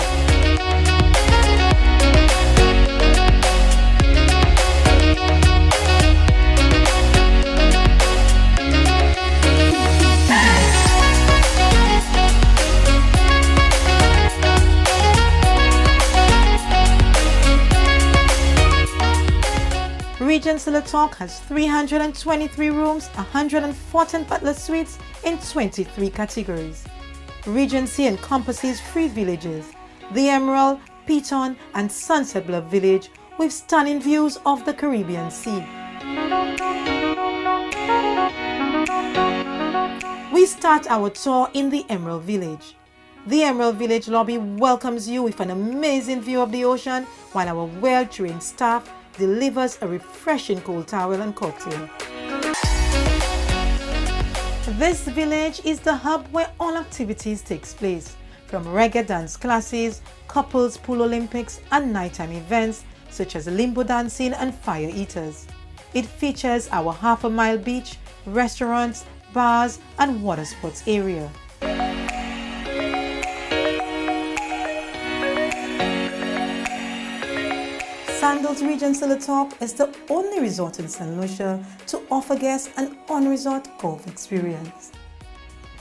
Regency Le Talk has 323 rooms, 114 butler suites in 23 categories. Regency encompasses 3 villages, the Emerald, Piton and Sunset Bluff Village, with stunning views of the Caribbean Sea. We start our tour in the Emerald Village. The Emerald Village lobby welcomes you with an amazing view of the ocean, while our well-trained staff delivers a refreshing cold towel and cocktail. This village is the hub where all activities takes place, from reggae dance classes, couples pool Olympics and nighttime events such as limbo dancing and fire eaters. It features our half-a-mile beach, restaurants, bars and water sports area. Sandals Regency Le Talk is the only resort in Saint Lucia to offer guests an on-resort golf experience.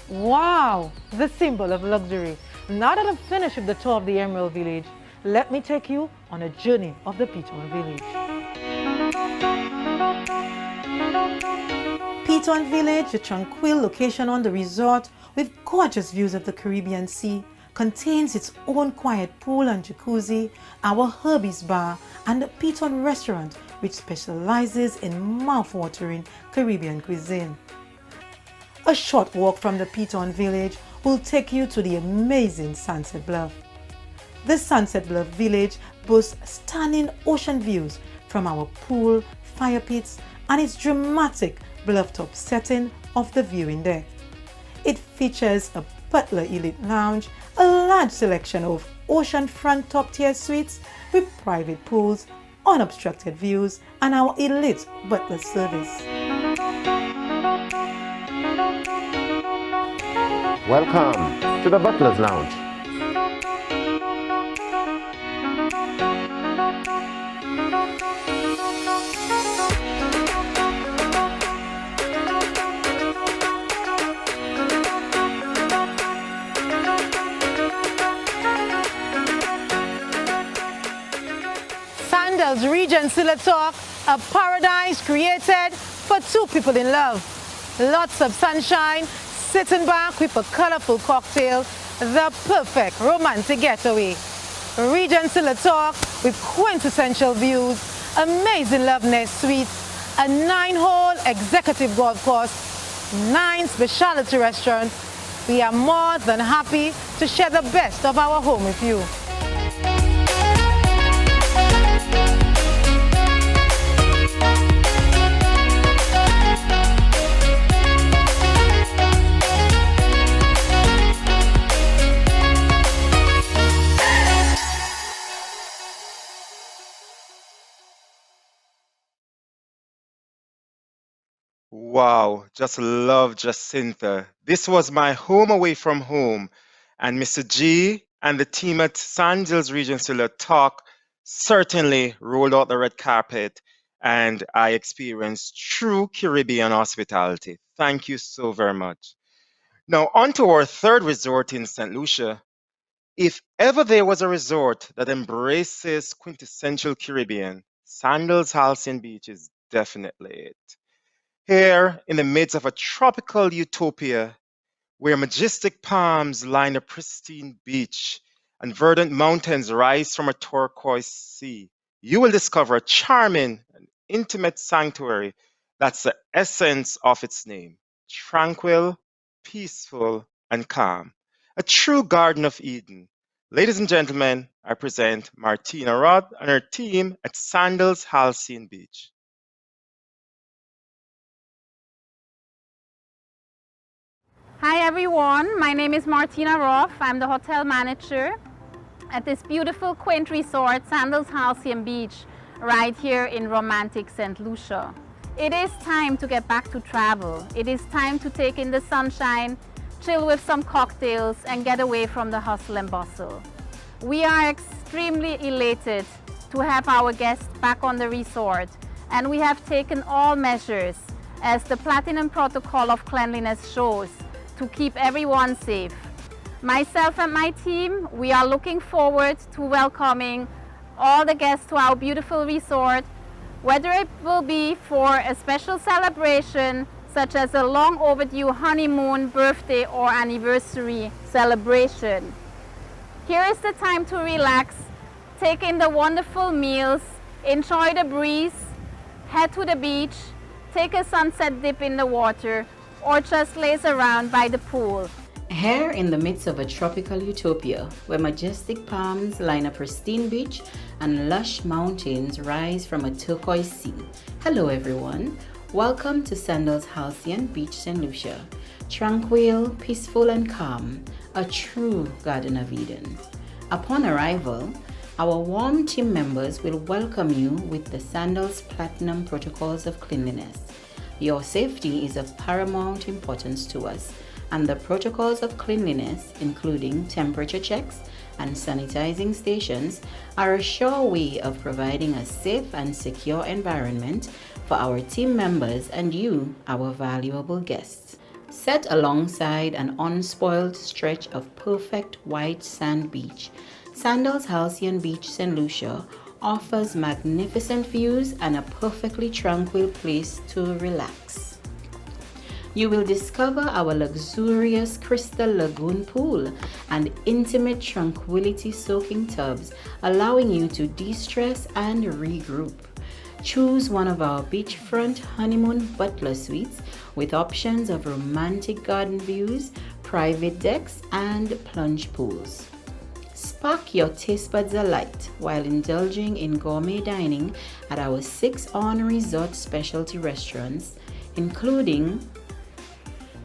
Wow, the symbol of luxury. Now that I'm finished with the tour of the Emerald Village, let me take you on a journey of the Piton Village. Piton Village, a tranquil location on the resort with gorgeous views of the Caribbean Sea, contains its own quiet pool and jacuzzi, our Herbie's Bar, and the Piton Restaurant, which specializes in mouth-watering Caribbean cuisine. A short walk from the Piton Village will take you to the amazing Sunset Bluff. The Sunset Bluff Village boasts stunning ocean views from our pool, fire pits, and its dramatic bluff-top setting of the viewing deck. It features a butler elite lounge, a large selection of oceanfront top-tier suites with private pools, unobstructed views, and our elite butler service. Welcome to the Butler's Lounge. Sandals Regency Le Talk, a paradise created for 2 people in love. Lots of sunshine, sitting back with a colorful cocktail, the perfect romantic getaway. Regency Le Talk with quintessential views, amazing love nest suites, a 9-hole executive golf course, 9 specialty restaurants. We are more than happy to share the best of our home with you. Wow, just love Jacinta. This was my home away from home. And Mr. G and the team at Sandals Regency Le Talk certainly rolled out the red carpet and I experienced true Caribbean hospitality. Thank you so very much. Now, on to our third resort in St. Lucia. If ever there was a resort that embraces quintessential Caribbean, Sandals Halcyon Beach is definitely it. Here, in the midst of a tropical utopia, where majestic palms line a pristine beach and verdant mountains rise from a turquoise sea, you will discover a charming and intimate sanctuary that's the essence of its name: tranquil, peaceful, and calm. A true Garden of Eden. Ladies and gentlemen, I present Martina Rod and her team at Sandals Halcyon Beach. Hi everyone, my name is Martina Roth. I'm the hotel manager at this beautiful quaint resort, Sandals Halcyon Beach. right here in romantic Saint Lucia. It is time to get back to travel. It is time to take in the sunshine, chill with some cocktails, and get away from the hustle and bustle. We are extremely elated to have our guests back on the resort, and we have taken all measures, as the Platinum Protocol of Cleanliness shows, to keep everyone safe. Myself and my team, we are looking forward to welcoming all the guests to our beautiful resort, whether it will be for a special celebration such as a long overdue honeymoon, birthday or anniversary celebration. Here is the time to relax, take in the wonderful meals, enjoy the breeze, head to the beach, take a sunset dip in the water, or just laze around by the pool. Here in the midst of a tropical utopia, where majestic palms line a pristine beach and lush mountains rise from a turquoise sea. Hello everyone, welcome to Sandals Halcyon Beach, Saint Lucia. Tranquil, peaceful and calm, a true Garden of Eden. Upon arrival, our warm team members will welcome you with the Sandals Platinum Protocols of Cleanliness. Your safety is of paramount importance to us, and the protocols of cleanliness, including temperature checks and sanitizing stations, are a sure way of providing a safe and secure environment for our team members and you, our valuable guests. Set alongside an unspoiled stretch of perfect white sand beach, Sandals Halcyon Beach, Saint Lucia offers magnificent views and a perfectly tranquil place to relax. You will discover our luxurious crystal lagoon pool and intimate tranquility-soaking tubs, allowing you to de-stress and regroup. Choose one of our beachfront honeymoon butler suites with options of romantic garden views, private decks, and plunge pools. Spark your taste buds alight while indulging in gourmet dining at our 6 on-resort specialty restaurants, including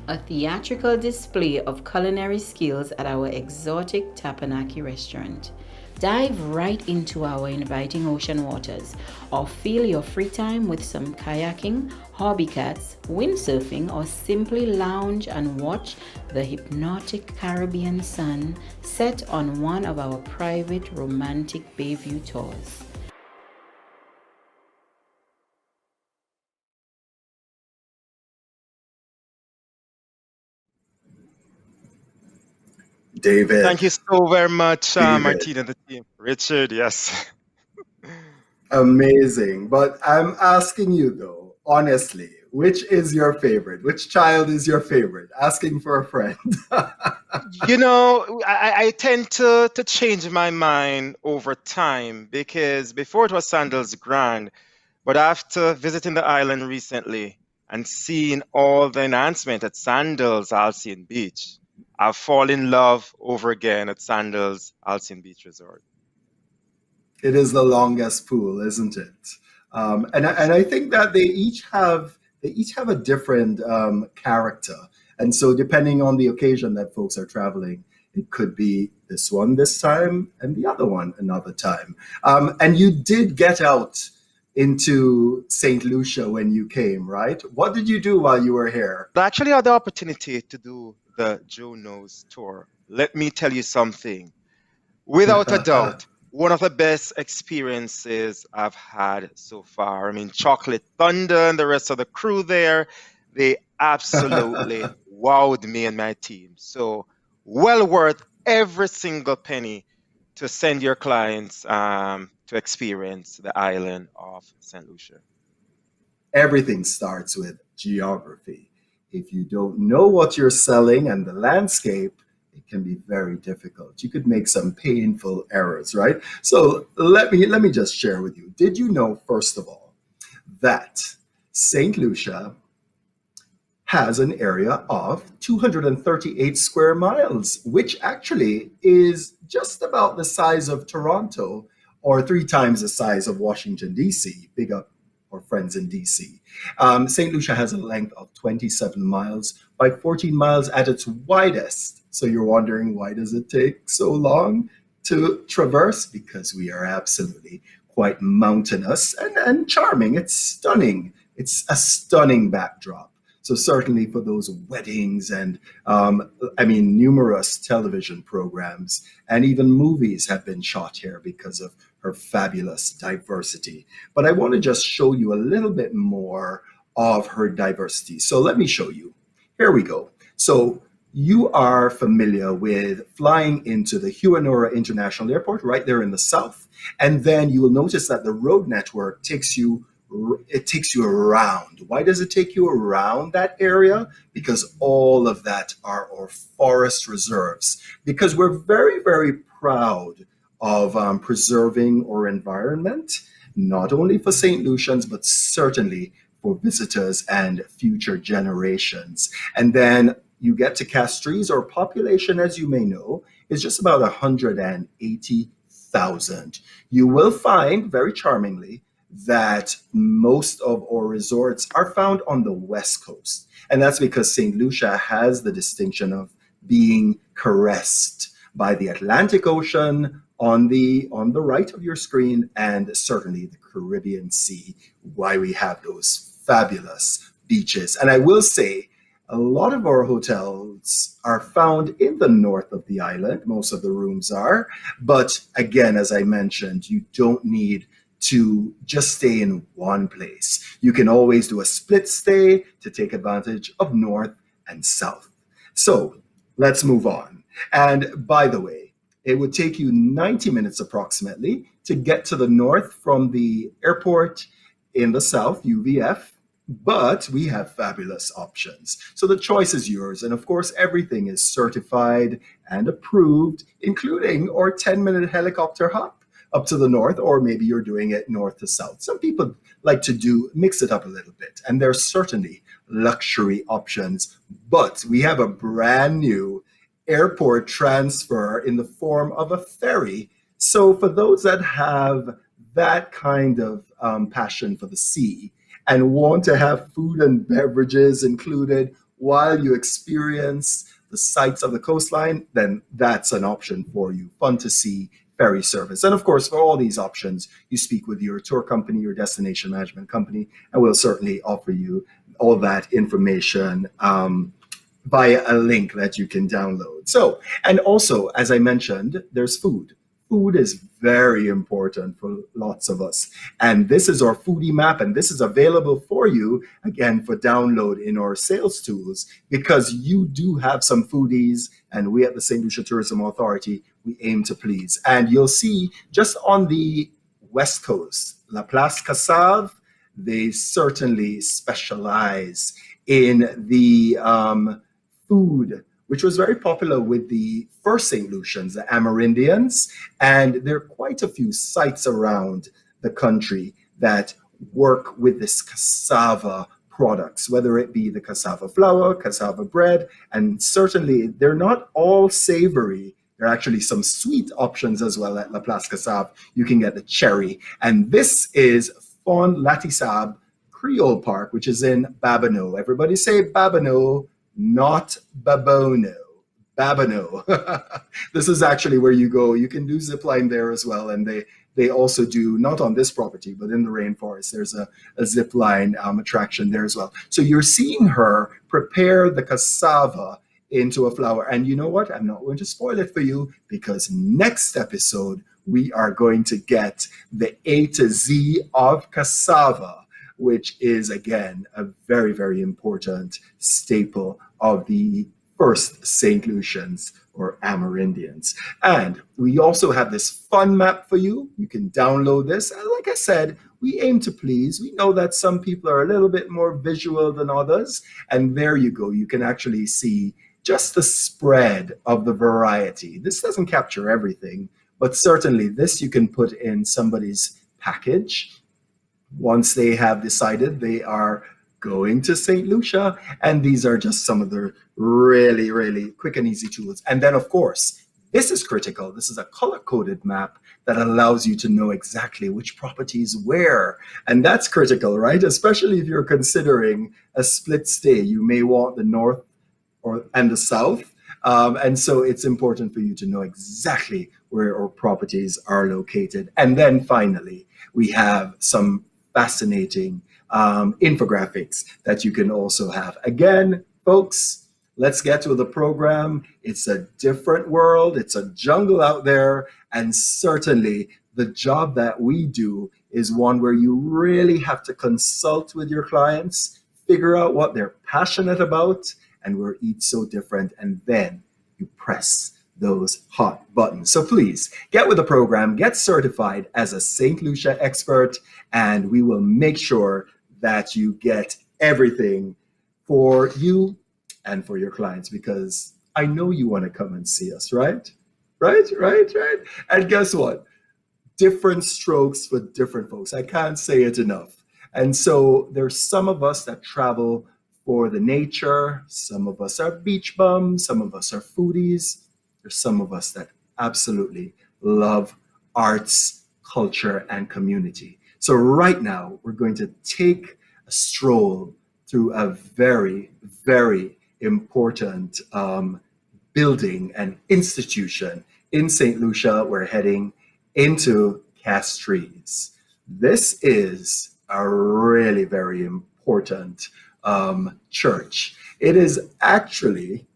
a theatrical display of culinary skills at our exotic Tapanaki restaurant. Dive right into our inviting ocean waters, or fill your free time with some kayaking, hobby cats, windsurfing, or simply lounge and watch the hypnotic Caribbean sun set on one of our private romantic bayview tours. David. Thank you so very much, David. Martina and the team. Richard, yes. Amazing. But I'm asking you though, honestly, which is your favorite? Which child is your favorite? Asking for a friend. You know, I tend to change my mind over time, because before it was Sandals Grand, but after visiting the island recently and seeing all the enhancement at Sandals Halcyon Beach, I've fallen in love over again at Sandals Halcyon Beach Resort. It is the longest pool, isn't it? And I think that they each have a different character, and so depending on the occasion that folks are traveling, it could be this one this time and the other one another time. And you did get out into Saint Lucia when you came, right? What did you do while you were here? I actually had the opportunity to do the Joe Knows tour. Let me tell you something. Without a doubt, one of the best experiences I've had so far. I mean, Chocolate Thunder and the rest of the crew there, they absolutely wowed me and my team. So well worth every single penny to send your clients to experience the island of St. Lucia. Everything starts with geography. If you don't know what you're selling and the landscape, it can be very difficult. You could make some painful errors, right? So let me just share with you. Did you know, first of all, that St. Lucia has an area of 238 square miles, which actually is just about the size of Toronto, or 3 times the size of Washington, D.C. Big up our friends in D.C. St. Lucia has a length of 27 miles by 14 miles at its widest. So you're wondering, why does it take so long to traverse? Because we are absolutely quite mountainous and charming. It's stunning. It's a stunning backdrop. So certainly for those weddings and numerous television programs and even movies have been shot here because of her fabulous diversity. But I want to just show you a little bit more of her diversity. So let me show you. Here we go. So you are familiar with flying into the Huanora International Airport right there in the south. And then you will notice that the road network takes you around. Why does it take you around that area? Because all of that are our forest reserves. Because we're very, very proud of preserving our environment, not only for St. Lucians, but certainly for visitors and future generations. And then you get to Castries. Our population, as you may know, is just about 180,000. You will find, very charmingly, that most of our resorts are found on the west coast. And that's because St. Lucia has the distinction of being caressed by the Atlantic Ocean on the right of your screen, and certainly the Caribbean Sea, why we have those fabulous beaches. And I will say, a lot of our hotels are found in the north of the island. Most of the rooms are. But again, as I mentioned, you don't need to just stay in one place. You can always do a split stay to take advantage of north and south. So let's move on. And by the way, it would take you 90 minutes approximately to get to the north from the airport in the south, UVF, but we have fabulous options. So the choice is yours. And of course, everything is certified and approved, including our 10-minute helicopter hop up to the north, or maybe you're doing it north to south. Some people like to mix it up a little bit, and there's certainly luxury options, but we have a brand new airport transfer in the form of a ferry. So for those that have that kind of passion for the sea and want to have food and beverages included while you experience the sights of the coastline, then that's an option for you. Fun to see ferry service. And of course, for all these options, you speak with your tour company, your destination management company, and we'll certainly offer you all that information via a link that you can download. So, and also, as I mentioned, there's food. Food is very important for lots of us. And this is our foodie map, and this is available for you, again, for download in our sales tools, because you do have some foodies, and we at the St. Lucia Tourism Authority, we aim to please. And you'll see just on the West Coast, La Place Cassave, they certainly specialize in the food, which was very popular with the first St. Lucians, the Amerindians. And there are quite a few sites around the country that work with this cassava products, whether it be the cassava flour, cassava bread, and certainly they're not all savory. There are actually some sweet options as well at La Place Cassave. You can get the cherry. And this is Fond Latissab Creole Park, which is in Babonneau. Everybody say Babonneau, not Babono. Babonneau. This is actually where you go. You can do zip line there as well. And they also do, not on this property, but in the rainforest, there's a zip line attraction there as well. So you're seeing her prepare the cassava into a flour. And you know what? I'm not going to spoil it for you, because next episode, we are going to get the A to Z of cassava, which is, again, a very, very important staple of the first St. Lucians or Amerindians. And we also have this fun map for you. You can download this. And like I said, we aim to please. We know that some people are a little bit more visual than others. And there you go. You can actually see just the spread of the variety. This doesn't capture everything, but certainly this you can put in somebody's package once they have decided they are going to St. Lucia. And these are just some of the really, really quick and easy tools. And then, of course, this is critical. This is a color-coded map that allows you to know exactly which properties where. And that's critical, right? Especially if you're considering a split stay. You may want the north and the south. And so it's important for you to know exactly where our properties are located. And then finally, we have some fascinating infographics that you can also have. Again, folks, let's get to the program. It's a different world. It's a jungle out there. And certainly the job that we do is one where you really have to consult with your clients, figure out what they're passionate about, and we're each so different. And then you press those hot buttons. So please get with the program, get certified as a St. Lucia expert, and we will make sure that you get everything for you and for your clients, because I know you want to come and see us, right? Right. And guess what? Different strokes for different folks. I can't say it enough. And so there's some of us that travel for the nature. Some of us are beach bums. Some of us are foodies. There's some of us that absolutely love arts, culture, and community. So right now, we're going to take a stroll through a very, very important building and institution in St. Lucia. We're heading into Castries. This is a really very important church. It is actually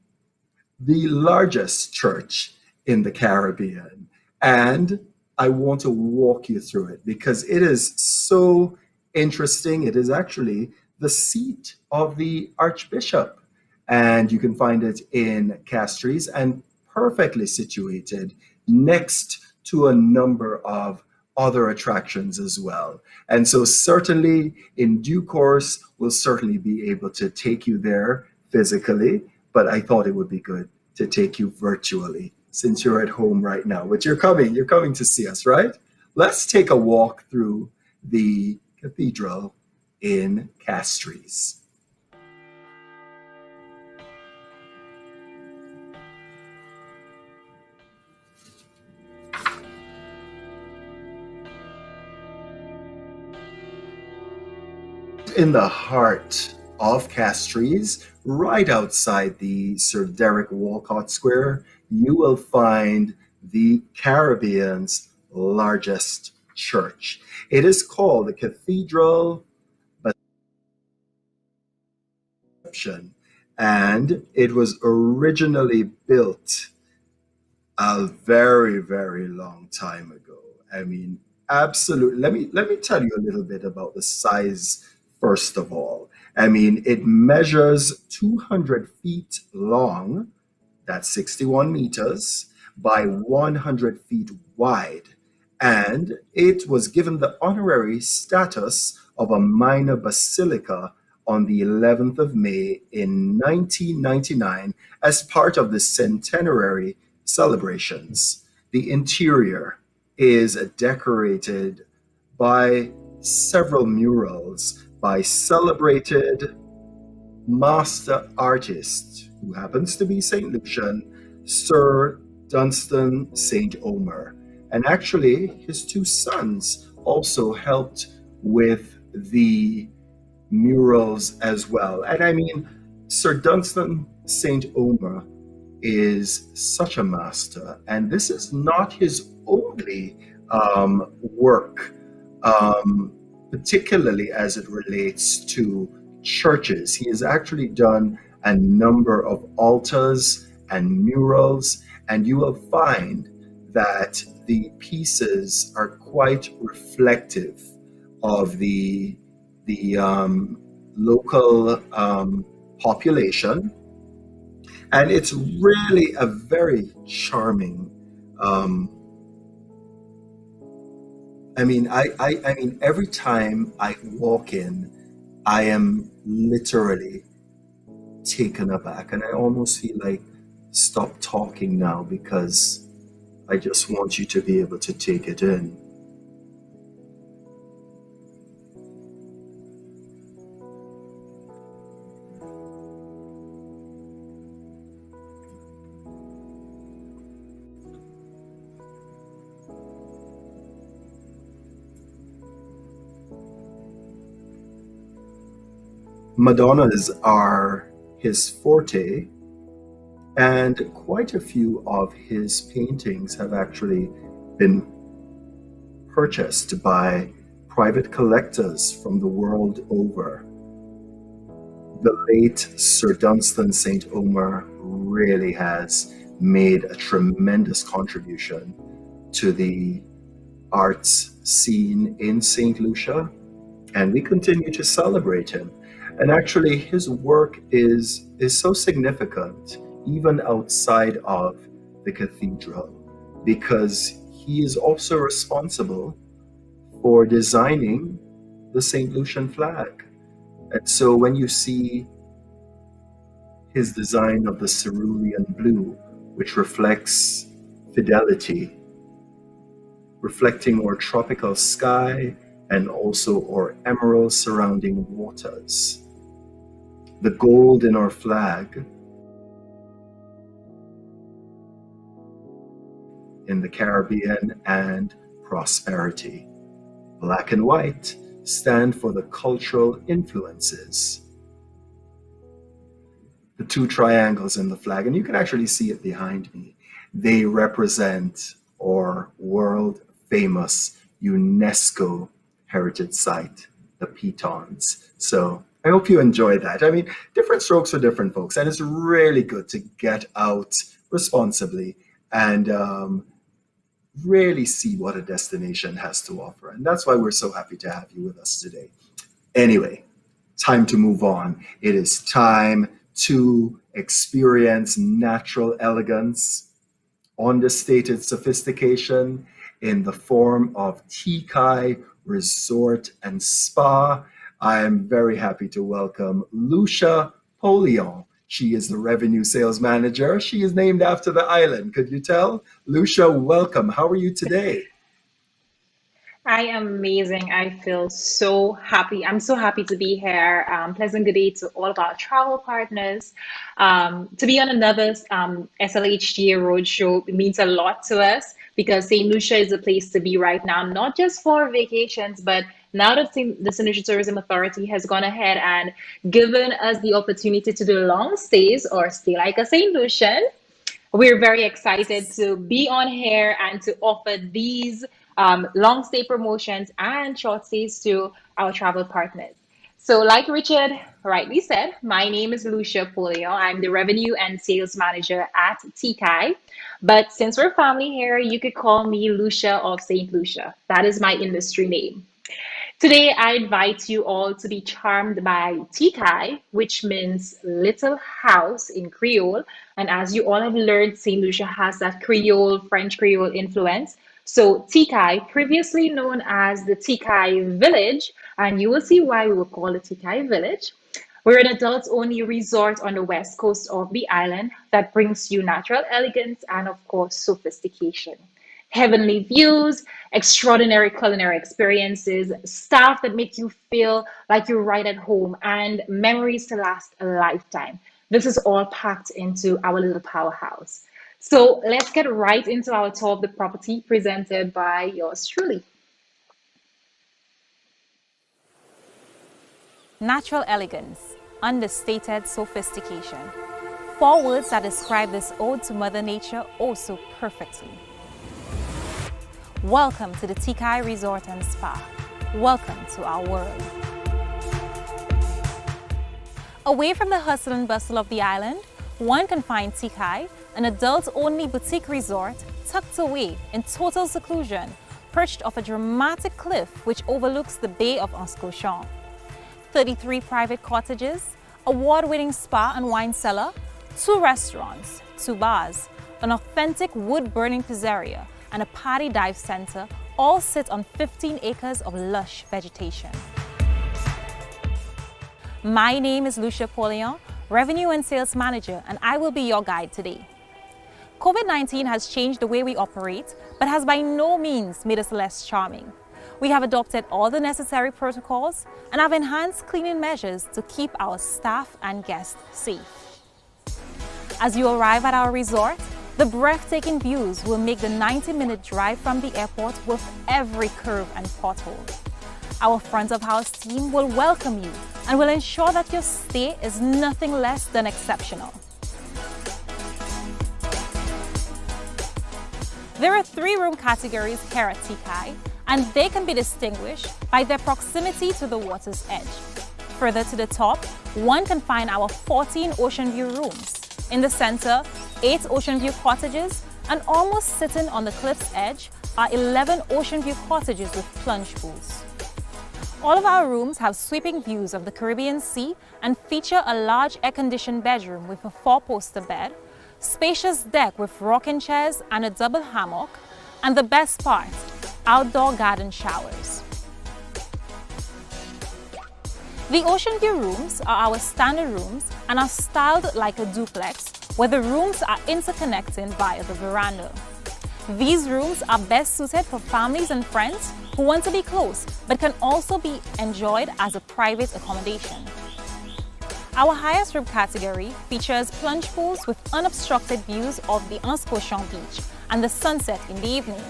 the largest church in the Caribbean. And I want to walk you through it because it is so interesting. It is actually the seat of the Archbishop. And you can find it in Castries and perfectly situated next to a number of other attractions as well. And so certainly in due course, we'll certainly be able to take you there physically, but I thought it would be good to take you virtually since you're at home right now. But you're coming to see us, right? Let's take a walk through the cathedral in Castries. In the heart of Castries, right outside the Sir Derek Walcott Square, you will find the Caribbean's largest church. It is called the Cathedral, and it was originally built a very, very long time ago. I mean, absolutely. Let me tell you a little bit about the size first of all. I mean, it measures 200 feet long, that's 61 meters, by 100 feet wide. And it was given the honorary status of a minor basilica on the 11th of May in 1999 as part of the centenary celebrations. The interior is decorated by several murals by celebrated master artist who happens to be St. Lucian, Sir Dunstan St. Omer. And actually, his two sons also helped with the murals as well. And I mean, Sir Dunstan St. Omer is such a master, and this is not his only work, particularly as it relates to churches. He has actually done a number of altars and murals, and you will find that the pieces are quite reflective of the local population. And it's really a very charming, I mean, every time I walk in, I am literally taken aback, and I almost feel like stop talking now because I just want you to be able to take it in. Madonnas are his forte, And quite a few of his paintings have actually been purchased by private collectors from the world over. The late Sir Dunstan St. Omer really has made a tremendous contribution to the arts scene in St. Lucia, and we continue to celebrate him. And actually, his work is so significant, even outside of the cathedral, because he is also responsible for designing the St. Lucian flag. And so when you see his design of the cerulean blue, which reflects fidelity, reflecting our tropical sky and also our emerald surrounding waters, the gold in our flag, in the Caribbean, and prosperity. Black and white stand for the cultural influences. The two triangles in the flag, and you can actually see it behind me, they represent our world famous UNESCO heritage site, the Pitons. So I hope you enjoy that. I mean, different strokes for different folks, and it's really good to get out responsibly and really see what a destination has to offer. And that's why we're so happy to have you with us today. Anyway, time to move on. It is time to experience natural elegance, understated sophistication in the form of Kaye Resort and Spa. I am very happy to welcome Lucia Polion. She is the revenue sales manager. She is named after the island. Could you tell? Lucia, welcome. How are you today? I am amazing. I feel so happy. I'm so happy to be here. Pleasant good day to all of our travel partners. To be on another SLHTA Roadshow means a lot to us because St. Lucia is a place to be right now, not just for vacations, but now that the St. Lucia Tourism Authority has gone ahead and given us the opportunity to do long stays or stay like a St. Lucian, we're very excited to be on here and to offer these long stay promotions and short stays to our travel partners. So like Richard rightly said, my name is Lucia Polion. I'm the revenue and sales manager at Kaye. But since we're family here, you could call me Lucia of St. Lucia. That is my industry name. Today, I invite you all to be charmed by Kaye, which means little house in Creole. And as you all have learned, St. Lucia has that Creole, French Creole influence. So Kaye, previously known as the Kaye Village, and you will see why we will call it Kaye Village. We're an adults-only resort on the west coast of the island that brings you natural elegance and, of course, sophistication. Heavenly views, extraordinary culinary experiences, staff that make you feel like you're right at home, and memories to last a lifetime. This is all packed into our little powerhouse. So let's get right into our tour of the property presented by yours truly. Natural elegance, understated sophistication. 4 words that describe this ode to Mother Nature oh so perfectly. Welcome to the Kaye Resort and Spa. Welcome to our world. Away from the hustle and bustle of the island, one can find Kaye, an adult-only boutique resort tucked away in total seclusion, perched off a dramatic cliff which overlooks the Bay of Ascochon. 33 private cottages, award-winning spa and wine cellar, 2 restaurants, 2 bars, an authentic wood-burning pizzeria, and a party dive center all sit on 15 acres of lush vegetation. My name is Lucia Polion, Revenue and Sales Manager, and I will be your guide today. COVID-19 has changed the way we operate, but has by no means made us less charming. We have adopted all the necessary protocols and have enhanced cleaning measures to keep our staff and guests safe. As you arrive at our resort, the breathtaking views will make the 90-minute drive from the airport worth every curve and pothole. Our front of house team will welcome you and will ensure that your stay is nothing less than exceptional. There are 3 room categories here at Kaye, and they can be distinguished by their proximity to the water's edge. Further to the top, one can find our 14 ocean view rooms. In the center, 8 ocean view cottages, and almost sitting on the cliff's edge are 11 ocean view cottages with plunge pools. All of our rooms have sweeping views of the Caribbean Sea and feature a large air-conditioned bedroom with a 4-poster bed, spacious deck with rocking chairs and a double hammock, and the best part, outdoor garden showers. The ocean view rooms are our standard rooms and are styled like a duplex, where the rooms are interconnecting via the veranda. These rooms are best suited for families and friends who want to be close, but can also be enjoyed as a private accommodation. Our highest room category features plunge pools with unobstructed views of the Anse-Cochon beach and the sunset in the evening.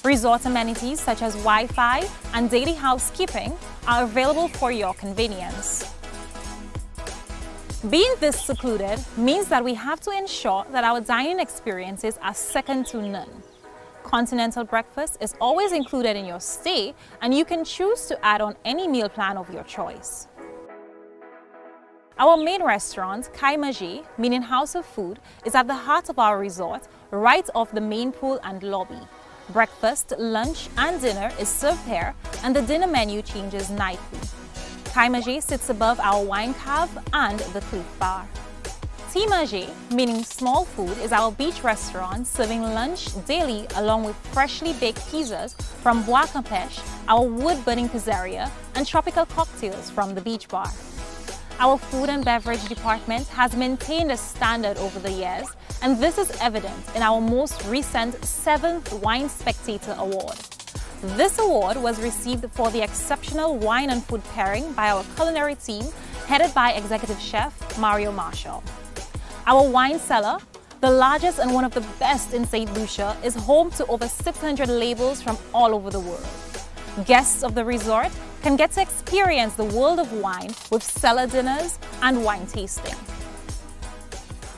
Resort amenities such as Wi-Fi and daily housekeeping are available for your convenience. Being this secluded means that we have to ensure that our dining experiences are second to none. Continental breakfast is always included in your stay, and you can choose to add on any meal plan of your choice. Our main restaurant, Kaye Manger, meaning House of Food, is at the heart of our resort, right off the main pool and lobby. Breakfast, lunch and dinner is served here, and the dinner menu changes nightly. Kaye Manger sits above our wine cave and the cliff bar. Tea Manger, meaning small food, is our beach restaurant serving lunch daily along with freshly baked pizzas from Bois Campêche, our wood-burning pizzeria, and tropical cocktails from the beach bar. Our food and beverage department has maintained a standard over the years, and this is evident in our most recent 7th Wine Spectator Award. This award was received for the exceptional wine and food pairing by our culinary team, headed by Executive Chef Mario Marshall. Our wine cellar, the largest and one of the best in Saint Lucia, is home to over 600 labels from all over the world. Guests of the resort can get to experience the world of wine with cellar dinners and wine tasting.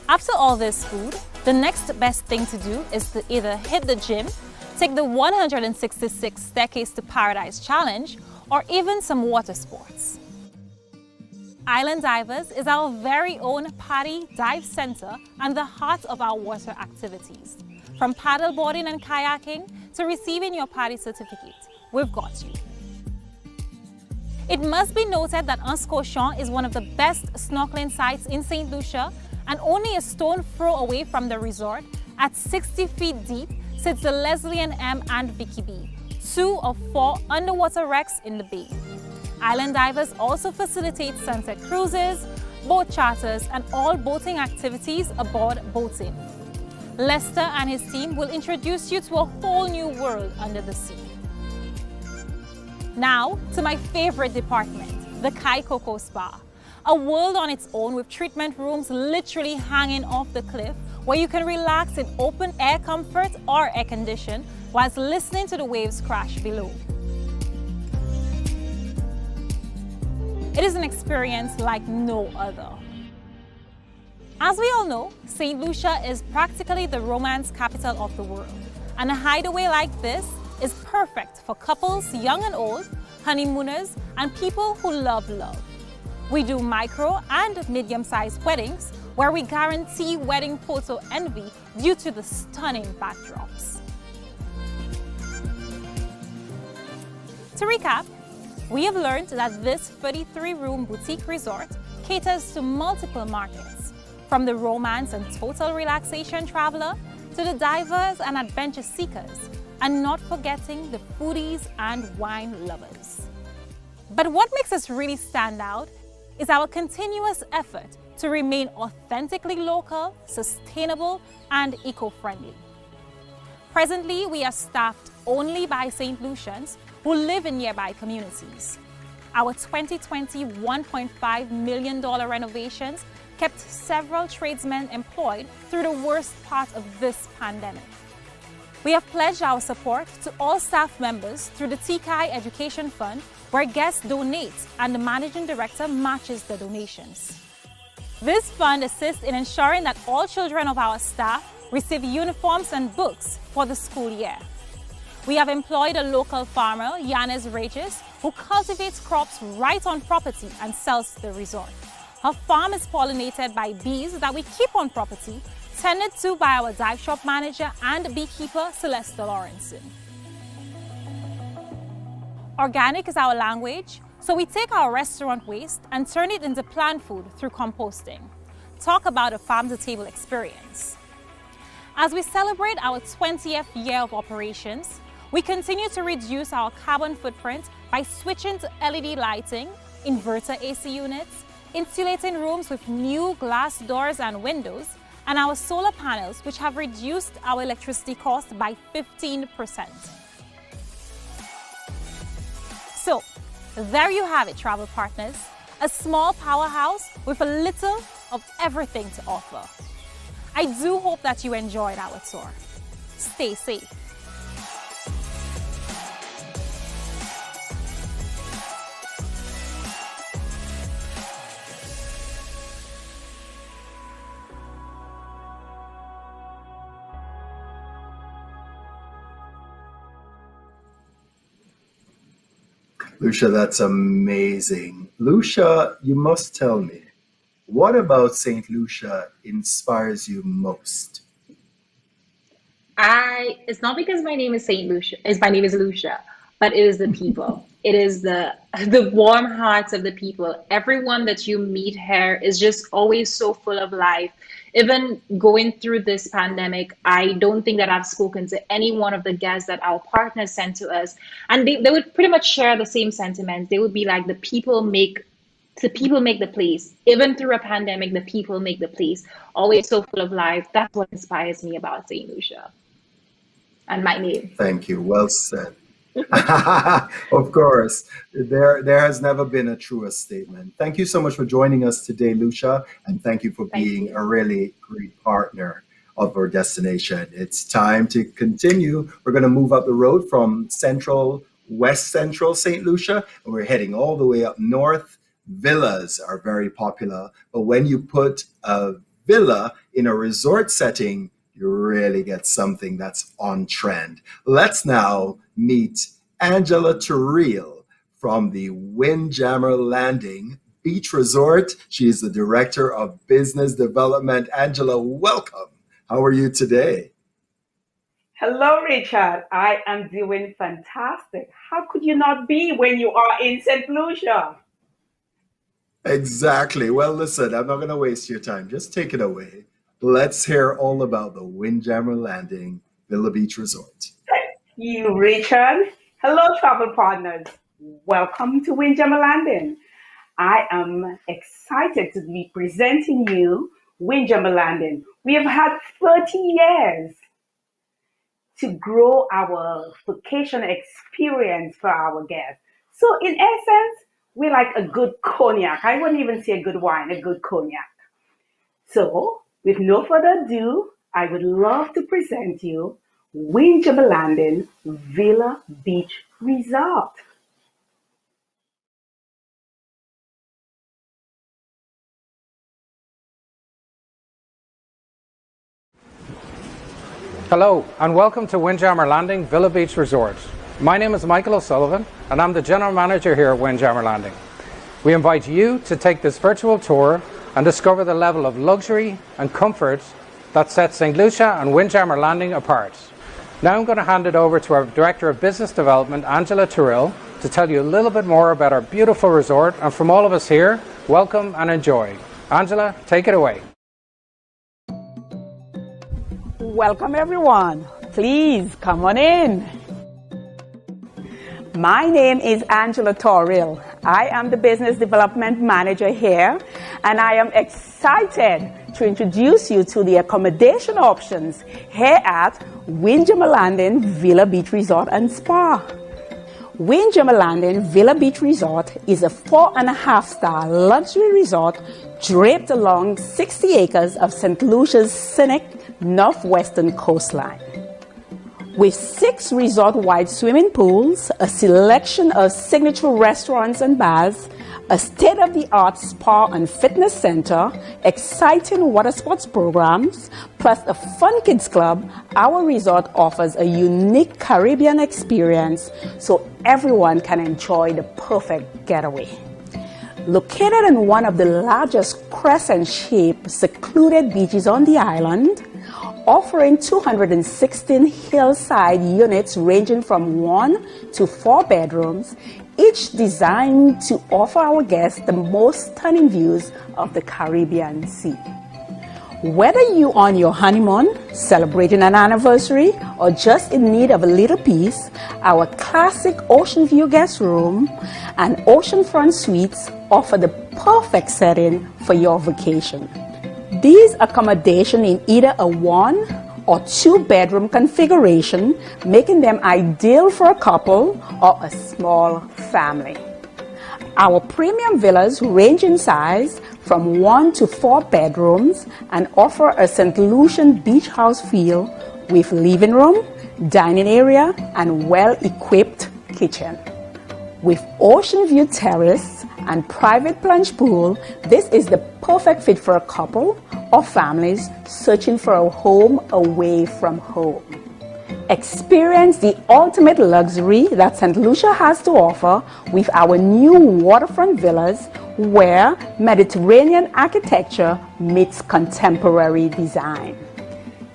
After all this food, the next best thing to do is to either hit the gym, take the 166 Staircase to Paradise challenge, or even some water sports. Island Divers is our very own party dive center and the heart of our water activities. From paddleboarding and kayaking to receiving your party certificate, we've got you. It must be noted that Anse-Cochon is one of the best snorkeling sites in Saint Lucia, and only a stone throw away from the resort, at 60 feet deep, sits the Leslie and M and Vicky B, 2 of 4 underwater wrecks in the bay. Island Divers also facilitates sunset cruises, boat charters, and all boating activities aboard boating. Lester and his team will introduce you to a whole new world under the sea. Now, to my favorite department, the Kaye Coco Spa. A world on its own with treatment rooms literally hanging off the cliff where you can relax in open air comfort or air condition whilst listening to the waves crash below. It is an experience like no other. As we all know, Saint Lucia is practically the romance capital of the world, and a hideaway like this is perfect for couples young and old, honeymooners, and people who love love. We do micro and medium-sized weddings where we guarantee wedding photo envy due to the stunning backdrops. To recap, we have learned that this 33-room boutique resort caters to multiple markets, from the romance and total relaxation traveler to the divers and adventure seekers, and not forgetting the foodies and wine lovers. But what makes us really stand out is our continuous effort to remain authentically local, sustainable, and eco-friendly. Presently, we are staffed only by St. Lucians who live in nearby communities. Our 2020 $1.5 million renovations kept several tradesmen employed through the worst part of this pandemic. We have pledged our support to all staff members through the Kaye Education Fund, where guests donate and the managing director matches the donations. This fund assists in ensuring that all children of our staff receive uniforms and books for the school year. We have employed a local farmer, Yanis Regis, who cultivates crops right on property and sells to the resort. Her farm is pollinated by bees that we keep on property, tended to by our dive shop manager and beekeeper, Celeste Lawrenson. Organic is our language, so we take our restaurant waste and turn it into plant food through composting. Talk about a farm-to-table experience. As we celebrate our 20th year of operations, we continue to reduce our carbon footprint by switching to LED lighting, inverter AC units, insulating rooms with new glass doors and windows, and our solar panels, which have reduced our electricity cost by 15%. So, there you have it, travel partners, a small powerhouse with a little of everything to offer. I do hope that you enjoyed our tour. Stay safe. Lucia, that's amazing. Lucia, you must tell me, what about Saint Lucia inspires you most? It's not because my name is Saint Lucia, my name is Lucia, but it is the people. It is the warm hearts of the people. Everyone that you meet here is just always so full of life. Even going through this pandemic, I don't think that I've spoken to any one of the guests that our partners sent to us, and they would pretty much share the same sentiments. They would be like, the people make the place. Even through a pandemic, the people make the place. Always so full of life. That's what inspires me about Saint Lucia. And my name. Thank you. Well said. Of course, there has never been a truer statement. Thank you so much for joining us today, Lucia, and thank you for being a really great partner of our destination. It's time to continue. We're going to move up the road from west central St. Lucia, and we're heading all the way up north. Villas are very popular, but when you put a villa in a resort setting, you really get something that's on trend. Let's now meet Angela Terrell from the Windjammer Landing Beach Resort. She is the Director of Business Development. Angela, welcome. How are you today? Hello, Richard. I am doing fantastic. How could you not be when you are in St. Lucia? Exactly. Well, listen, I'm not going to waste your time. Just take it away. Let's hear all about the Windjammer Landing Villa Beach Resort. Thank you, Richard. Hello, travel partners. Welcome to Windjammer Landing. I am excited to be presenting you Windjammer Landing. We have had 30 years to grow our vacation experience for our guests. So in essence, we're like a good cognac. I wouldn't even say a good wine, a good cognac. So with no further ado, I would love to present you Windjammer Landing Villa Beach Resort. Hello and welcome to Windjammer Landing Villa Beach Resort. My name is Michael O'Sullivan and I'm the General Manager here at Windjammer Landing. We invite you to take this virtual tour and discover the level of luxury and comfort that sets St. Lucia and Windjammer Landing apart. Now I'm going to hand it over to our Director of Business Development, Angela Terrell, to tell you a little bit more about our beautiful resort, and from all of us here, welcome and enjoy. Angela, take it away. Welcome everyone. Please come on in. My name is Angela Terrell. I am the Business Development Manager here, and I am excited to introduce you to the accommodation options here at Windjammer Landing Villa Beach Resort and Spa. Windjammer Landing Villa Beach Resort is a 4.5-star luxury resort draped along 60 acres of St. Lucia's scenic northwestern coastline. With 6 resort-wide swimming pools, a selection of signature restaurants and bars, a state-of-the-art spa and fitness center, exciting water sports programs, plus a fun kids club, our resort offers a unique Caribbean experience so everyone can enjoy the perfect getaway. Located in one of the largest crescent-shaped secluded beaches on the island, offering 216 hillside units ranging from 1 to 4 bedrooms, each designed to offer our guests the most stunning views of the Caribbean Sea. Whether you're on your honeymoon, celebrating an anniversary, or just in need of a little peace, our classic ocean view guest room and oceanfront suites offer the perfect setting for your vacation. These accommodations in either a 1 or 2 bedroom configuration, making them ideal for a couple or a small family. Our premium villas range in size from 1 to 4 bedrooms and offer a Saint Lucian beach house feel with living room, dining area, and well-equipped kitchen. With ocean view terrace and private plunge pool, this is the perfect fit for a couple or families searching for a home away from home. Experience the ultimate luxury that Saint Lucia has to offer with our new waterfront villas where Mediterranean architecture meets contemporary design.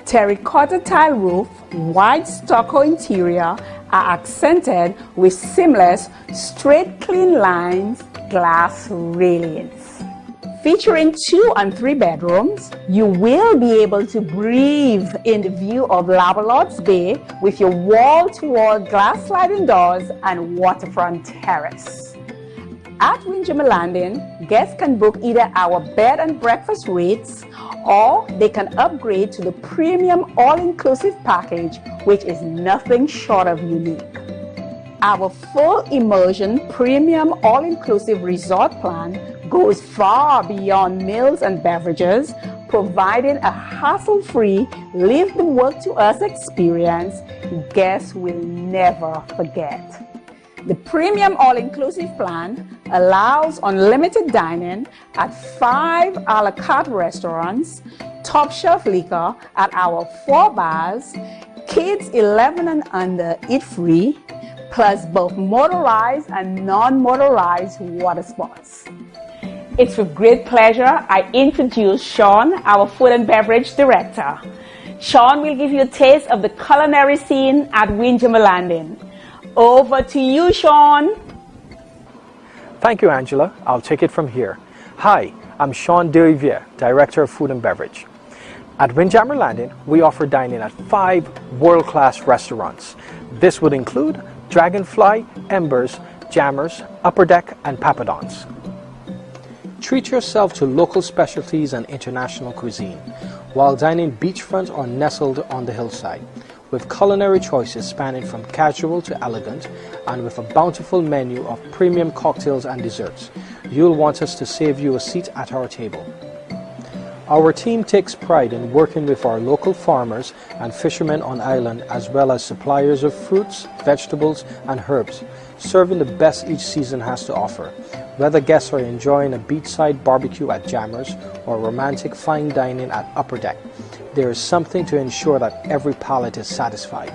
Terracotta tile roof, white stucco interior are accented with seamless, straight clean lines, glass railings. Featuring 2 and 3 bedrooms, you will be able to breathe in the view of Lavalotte's Bay with your wall-to-wall glass sliding doors and waterfront terrace. At Windjammer Landing, guests can book either our bed and breakfast rates or they can upgrade to the premium all-inclusive package, which is nothing short of unique. Our full immersion premium all-inclusive resort plan goes far beyond meals and beverages, providing a hassle-free, leave the work to us experience guests will never forget. The premium all-inclusive plan allows unlimited dining at 5 a la carte restaurants, top shelf liquor at our 4 bars, kids 11 and under eat free, plus both motorized and non-motorized water sports. It's with great pleasure I introduce Sean, our food and beverage director. Sean will give you a taste of the culinary scene at Windjammer Landing. Over to you, Sean. Thank you, Angela. I'll take it from here. Hi, I'm Sean Derivier, Director of Food and Beverage. At Windjammer Landing, we offer dining at 5 world-class restaurants. This would include Dragonfly, Embers, Jammers, Upper Deck, and Papadons. Treat yourself to local specialties and international cuisine, while dining beachfront or nestled on the hillside, with culinary choices spanning from casual to elegant, and with a bountiful menu of premium cocktails and desserts. You'll want us to save you a seat at our table. Our team takes pride in working with our local farmers and fishermen on island, as well as suppliers of fruits, vegetables, and herbs, serving the best each season has to offer. Whether guests are enjoying a beachside barbecue at Jammers or romantic fine dining at Upper Deck, there is something to ensure that every palate is satisfied.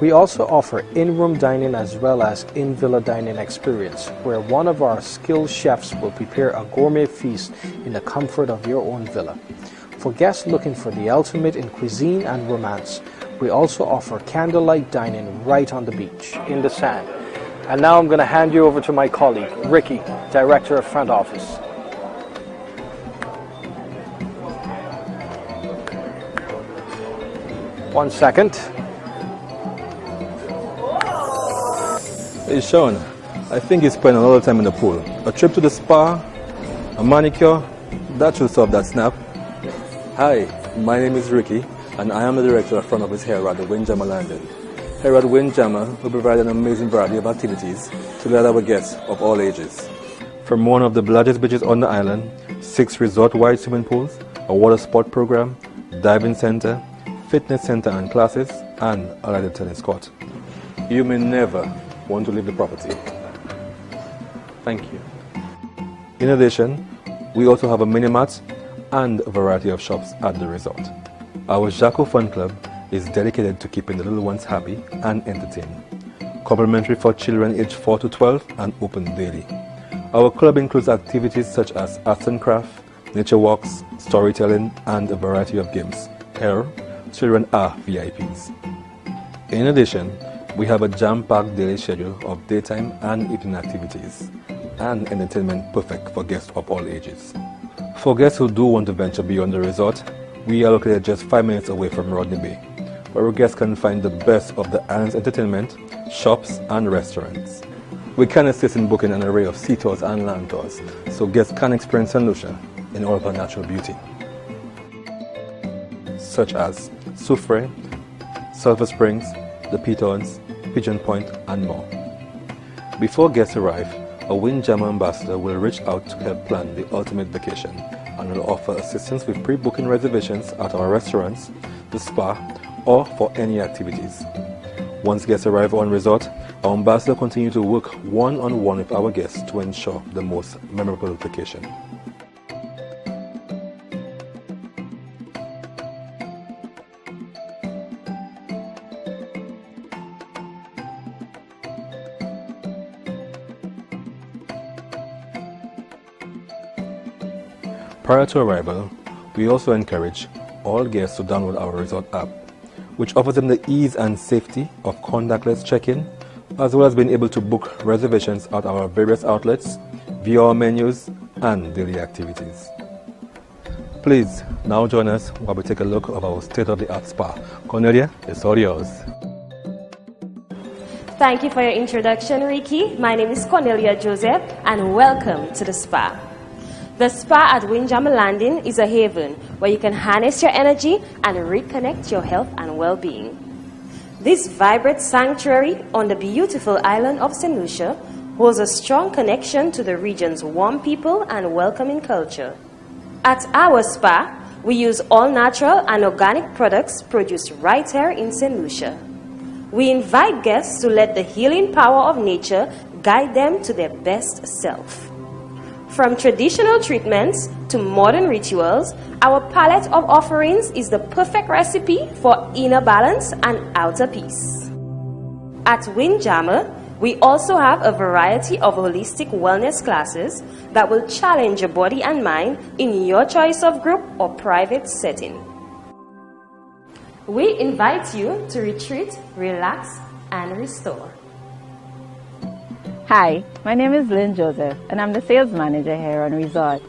We also offer in-room dining as well as in-villa dining experience, where one of our skilled chefs will prepare a gourmet feast in the comfort of your own villa. For guests looking for the ultimate in cuisine and romance, we also offer candlelight dining right on the beach, in the sand. And now I'm going to hand you over to my colleague, Ricky, Director of Front Office. One second. Hey Sean, I think you spent a lot of time in the pool. A trip to the spa, a manicure, that should solve that snap. Hi, my name is Ricky, and I am the Director of Front Office here at the Windjammer Landing. Here at Windjammer, we provide an amazing variety of activities to let our guests of all ages. From one of the largest beaches on the island, 6 resort-wide swimming pools, a water sport program, diving center, fitness center and classes, and a lighted tennis court. You may never want to leave the property. Thank you. In addition, we also have a mini-mart and a variety of shops at the resort. Our Jaco Fun Club is dedicated to keeping the little ones happy and entertained. Complimentary for children aged 4 to 12 and open daily. Our club includes activities such as arts and craft, nature walks, storytelling, and a variety of games. Here, children are VIPs. In addition, we have a jam-packed daily schedule of daytime and evening activities and entertainment perfect for guests of all ages. For guests who do want to venture beyond the resort, we are located just 5 minutes away from Rodney Bay, where our guests can find the best of the island's entertainment, shops, and restaurants. We can assist in booking an array of sea tours and land tours, so guests can experience Saint Lucia in all of her natural beauty, such as Soufrière, Sulphur Springs, the Pitons, Pigeon Point, and more. Before guests arrive, a Windjammer ambassador will reach out to help plan the ultimate vacation and will offer assistance with pre-booking reservations at our restaurants, the spa, or for any activities. Once guests arrive on resort, our ambassador continues to work one-on-one with our guests to ensure the most memorable vacation. Prior to arrival, we also encourage all guests to download our resort app, which offers them the ease and safety of contactless check-in, as well as being able to book reservations at our various outlets, view our menus, and daily activities. Please, now join us while we take a look at our state-of-the-art spa. Cornelia, it's all yours. Thank you for your introduction, Ricky. My name is Cornelia Joseph, and welcome to the spa. The spa at Windjammer Landing is a haven where you can harness your energy and reconnect your health and well-being. This vibrant sanctuary on the beautiful island of Saint Lucia holds a strong connection to the region's warm people and welcoming culture. At our spa, we use all natural and organic products produced right here in Saint Lucia. We invite guests to let the healing power of nature guide them to their best self. From traditional treatments to modern rituals, our palette of offerings is the perfect recipe for inner balance and outer peace. At Windjammer, we also have a variety of holistic wellness classes that will challenge your body and mind in your choice of group or private setting. We invite you to retreat, relax, and restore. Hi, my name is Lynn Joseph, and I'm the sales manager here on Resort.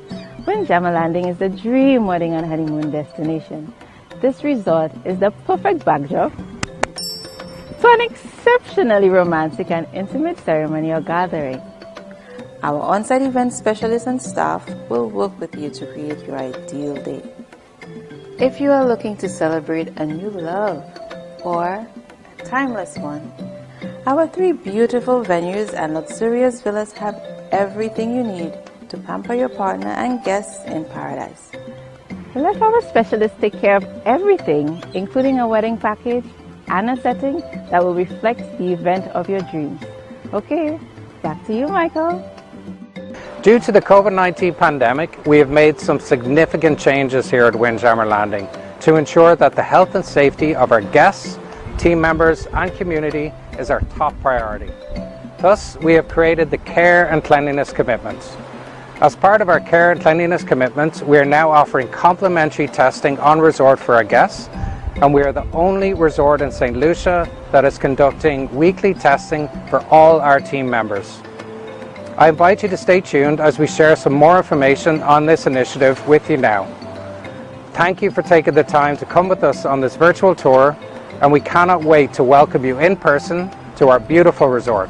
Windjammer Landing is the dream wedding and honeymoon destination. This resort is the perfect backdrop to an exceptionally romantic and intimate ceremony or gathering. Our on-site event specialists and staff will work with you to create your ideal day. If you are looking to celebrate a new love or a timeless one, our 3 beautiful venues and luxurious villas have everything you need to pamper your partner and guests in paradise. Let our specialists take care of everything, including a wedding package and a setting that will reflect the event of your dreams. Okay, back to you, Michael. Due to the COVID-19 pandemic, we have made some significant changes here at Windjammer Landing to ensure that the health and safety of our guests, team members, and community is our top priority. Thus, we have created the Care and Cleanliness Commitments. As part of our Care and Cleanliness Commitments, we are now offering complimentary testing on resort for our guests, and we are the only resort in St. Lucia that is conducting weekly testing for all our team members. I invite you to stay tuned as we share some more information on this initiative with you now. Thank you for taking the time to come with us on this virtual tour, and we cannot wait to welcome you in person to our beautiful resort.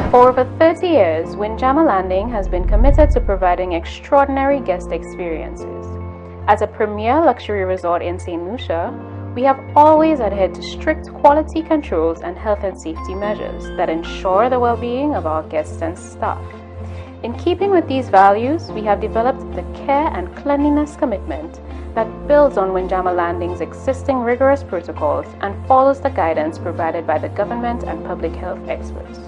For over 30 years, Windjammer Landing has been committed to providing extraordinary guest experiences. As a premier luxury resort in St. Lucia, we have always adhered to strict quality controls and health and safety measures that ensure the well-being of our guests and staff. In keeping with these values, we have developed the care and cleanliness commitment that builds on Windjammer Landing's existing rigorous protocols and follows the guidance provided by the government and public health experts.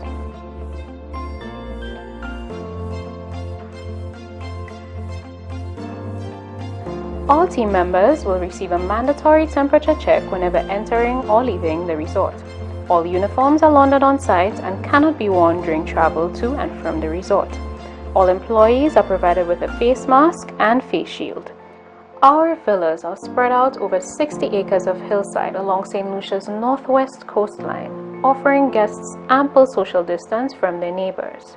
All team members will receive a mandatory temperature check whenever entering or leaving the resort. All uniforms are laundered on site and cannot be worn during travel to and from the resort. All employees are provided with a face mask and face shield. Our villas are spread out over 60 acres of hillside along Saint Lucia's northwest coastline, offering guests ample social distance from their neighbors.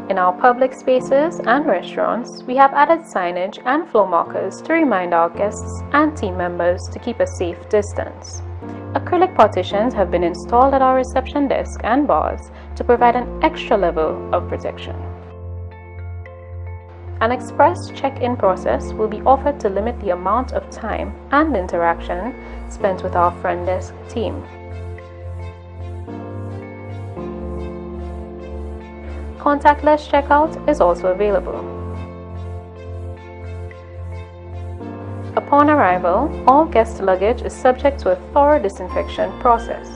In our public spaces and restaurants, we have added signage and floor markers to remind our guests and team members to keep a safe distance. Acrylic partitions have been installed at our reception desk and bars to provide an extra level of protection. An express check-in process will be offered to limit the amount of time and interaction spent with our front desk team. Contactless checkout is also available. Upon arrival, all guest luggage is subject to a thorough disinfection process.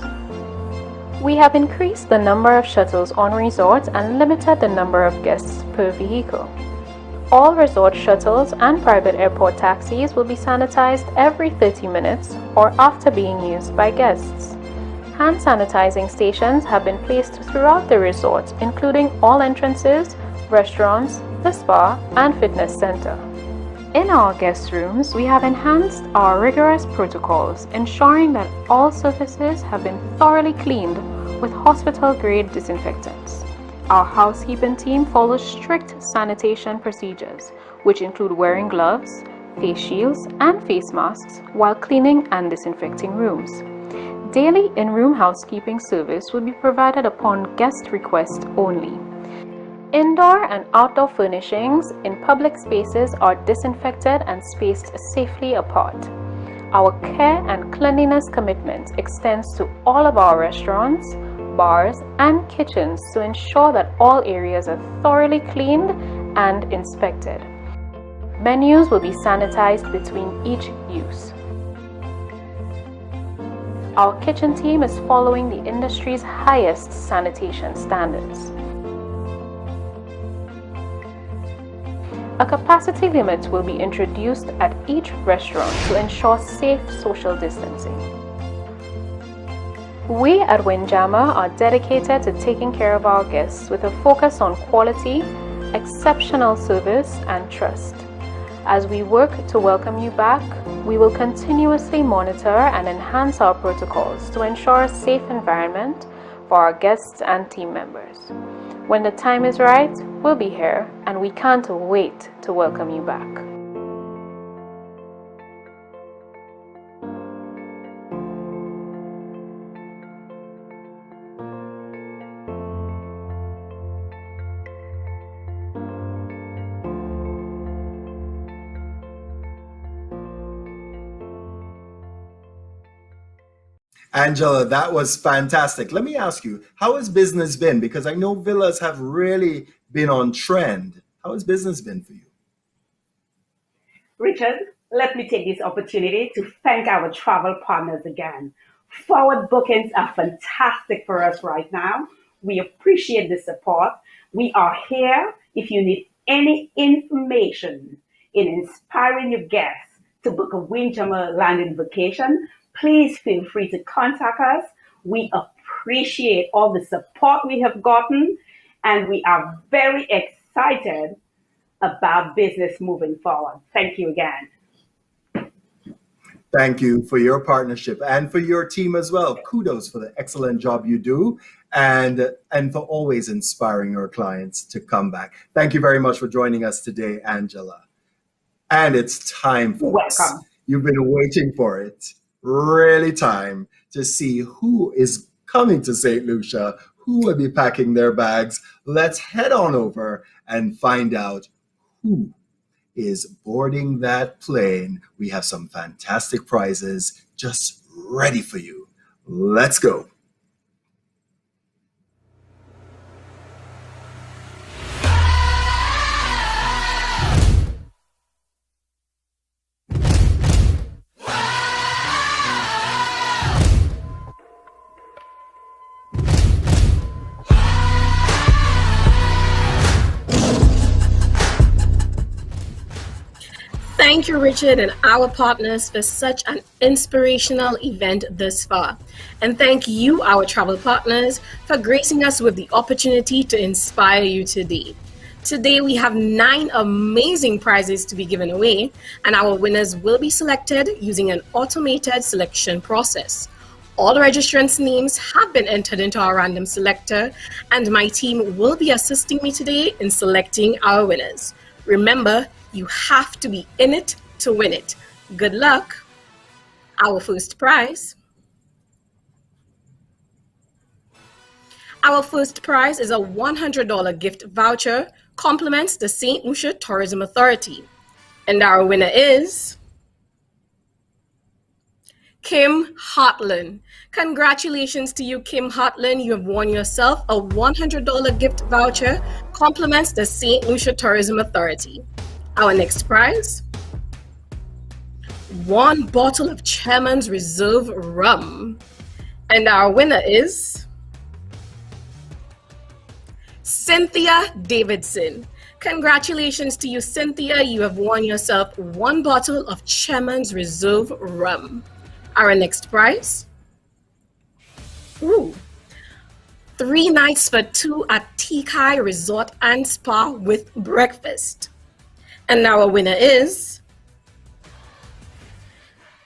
We have increased the number of shuttles on resort and limited the number of guests per vehicle. All resort shuttles and private airport taxis will be sanitized every 30 minutes or after being used by guests. Hand sanitizing stations have been placed throughout the resort, including all entrances, restaurants, the spa, and fitness center. In our guest rooms, we have enhanced our rigorous protocols, ensuring that all surfaces have been thoroughly cleaned with hospital-grade disinfectants. Our housekeeping team follows strict sanitation procedures, which include wearing gloves, face shields, and face masks while cleaning and disinfecting rooms. Daily in-room housekeeping service will be provided upon guest request only. Indoor and outdoor furnishings in public spaces are disinfected and spaced safely apart. Our care and cleanliness commitment extends to all of our restaurants, bars, and kitchens to ensure that all areas are thoroughly cleaned and inspected. Menus will be sanitized between each use. Our kitchen team is following the industry's highest sanitation standards. A capacity limit will be introduced at each restaurant to ensure safe social distancing. We at Windjammer are dedicated to taking care of our guests with a focus on quality, exceptional service, and trust. As we work to welcome you back, we will continuously monitor and enhance our protocols to ensure a safe environment for our guests and team members. When the time is right, we'll be here, and we can't wait to welcome you back. Angela, that was fantastic. Let me ask you, how has business been? Because I know villas have really been on trend. How has business been for you? Richard, let me take this opportunity to thank our travel partners again. Forward bookings are fantastic for us right now. We appreciate the support. We are here if you need any information in inspiring your guests to book a Windjammer Landing vacation. Please feel free to contact us. We appreciate all the support we have gotten, and we are very excited about business moving forward. Thank you again. Thank you for your partnership and for your team as well. Kudos for the excellent job you do and for always inspiring your clients to come back. Thank you very much for joining us today, Angela. And it's time, folks. Welcome. You've been waiting for it. Really time to see who is coming to St. Lucia, who will be packing their bags. Let's head on over and find out who is boarding that plane. We have some fantastic prizes just ready for you. Let's go. Thank you, Richard, and our partners for such an inspirational event thus far. And thank you, our travel partners, for gracing us with the opportunity to inspire you today. Today, we have 9 amazing prizes to be given away, and our winners will be selected using an automated selection process. All registrants' names have been entered into our random selector, and my team will be assisting me today in selecting our winners. Remember, you have to be in it to win it. Good luck. Our first prize. Our first prize is a $100 gift voucher, compliments the Saint Lucia Tourism Authority. And our winner is Kim Hartland. Congratulations to you, Kim Hartland. You have won yourself a $100 gift voucher, compliments the Saint Lucia Tourism Authority. Our next prize, 1 bottle of Chairman's Reserve rum. And our winner is Cynthia Davidson. Congratulations to you, Cynthia. You have won yourself 1 bottle of Chairman's Reserve rum. Our next prize, 3 nights for 2 at Kaye Resort and Spa with breakfast. And our winner is,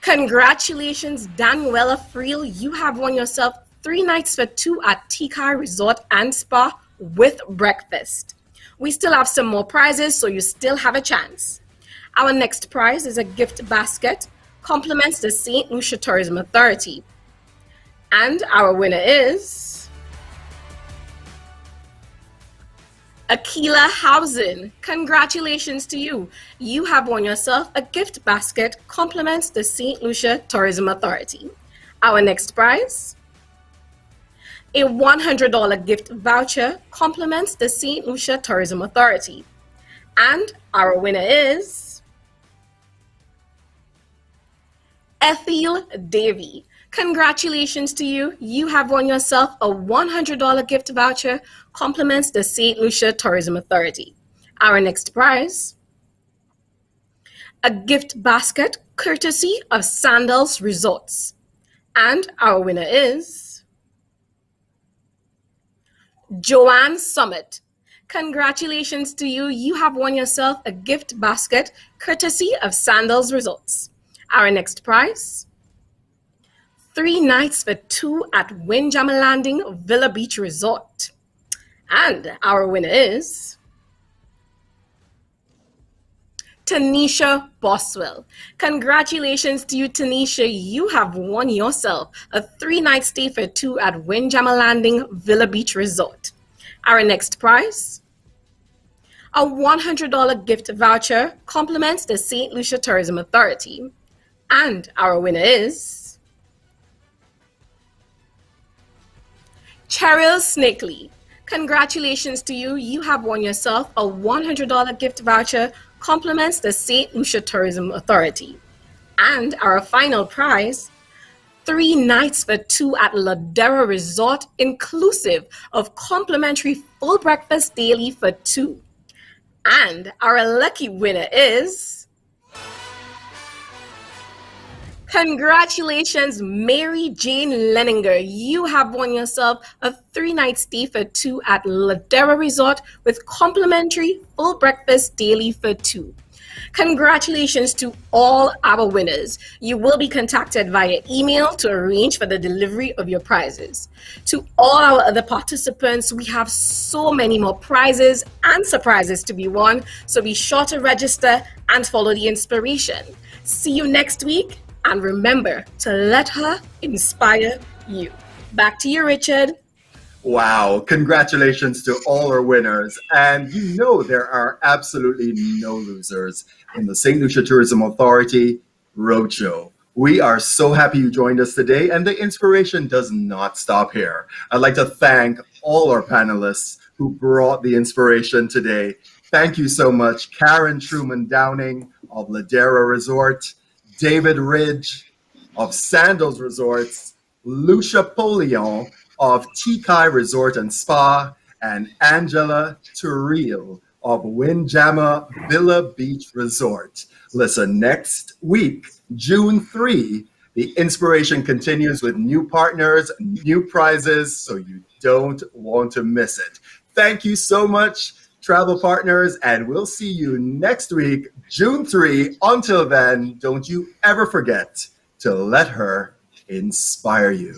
congratulations, Daniela Friel. You have won yourself 3 nights for 2 at Kaye Resort and Spa with breakfast. We still have some more prizes, so you still have a chance. Our next prize is a gift basket, compliments the Saint Lucia Tourism Authority. And our winner is Akila Housen. Congratulations to you. You have won yourself a gift basket, compliments the Saint Lucia Tourism Authority. Our next prize, a $100 gift voucher, compliments the Saint Lucia Tourism Authority. And our winner is Ethel Davy. Congratulations to you. You have won yourself a $100 gift voucher, compliments the Saint Lucia Tourism Authority. Our next prize, a gift basket courtesy of Sandals Resorts. And our winner is Joanne Summit. Congratulations to you. You have won yourself a gift basket courtesy of Sandals Resorts. Our next prize, 3 nights for 2 at Windjammer Landing Villa Beach Resort. And our winner is Tanisha Boswell. Congratulations to you, Tanisha. You have won yourself a 3-night stay for 2 at Windjammer Landing Villa Beach Resort. Our next prize, a $100 gift voucher, compliments the Saint Lucia Tourism Authority. And our winner is Cheryl Snakely. Congratulations to you. You have won yourself a $100 gift voucher, compliments the Saint Lucia Tourism Authority. And our final prize, 3 nights for 2 at Ladera Resort, inclusive of complimentary full breakfast daily for 2. And our lucky winner is, congratulations, Mary Jane Leninger. You have won yourself a 3-night stay for 2 at Ladera Resort with complimentary full breakfast daily for 2. Congratulations to all our winners. You will be contacted via email to arrange for the delivery of your prizes. To all our other participants, we have so many more prizes and surprises to be won, so be sure to register and follow the inspiration. See you next week. And remember to let her inspire you. Back to you, Richard. Wow, congratulations to all our winners. And you know there are absolutely no losers in the St. Lucia Tourism Authority Roadshow. We are so happy you joined us today, and the inspiration does not stop here. I'd like to thank all our panelists who brought the inspiration today. Thank you so much, Karen Truman Downing of Ladera Resort, David Ridge of Sandals Resorts, Lucia Polion of Kaye Resort and Spa, and Angela Turriel of Windjammer Villa Beach Resort. Listen, next week, June 3, the inspiration continues with new partners, new prizes, so you don't want to miss it. Thank you so much, travel partners, and we'll see you next week, June 3. Until then, don't you ever forget to let her inspire you.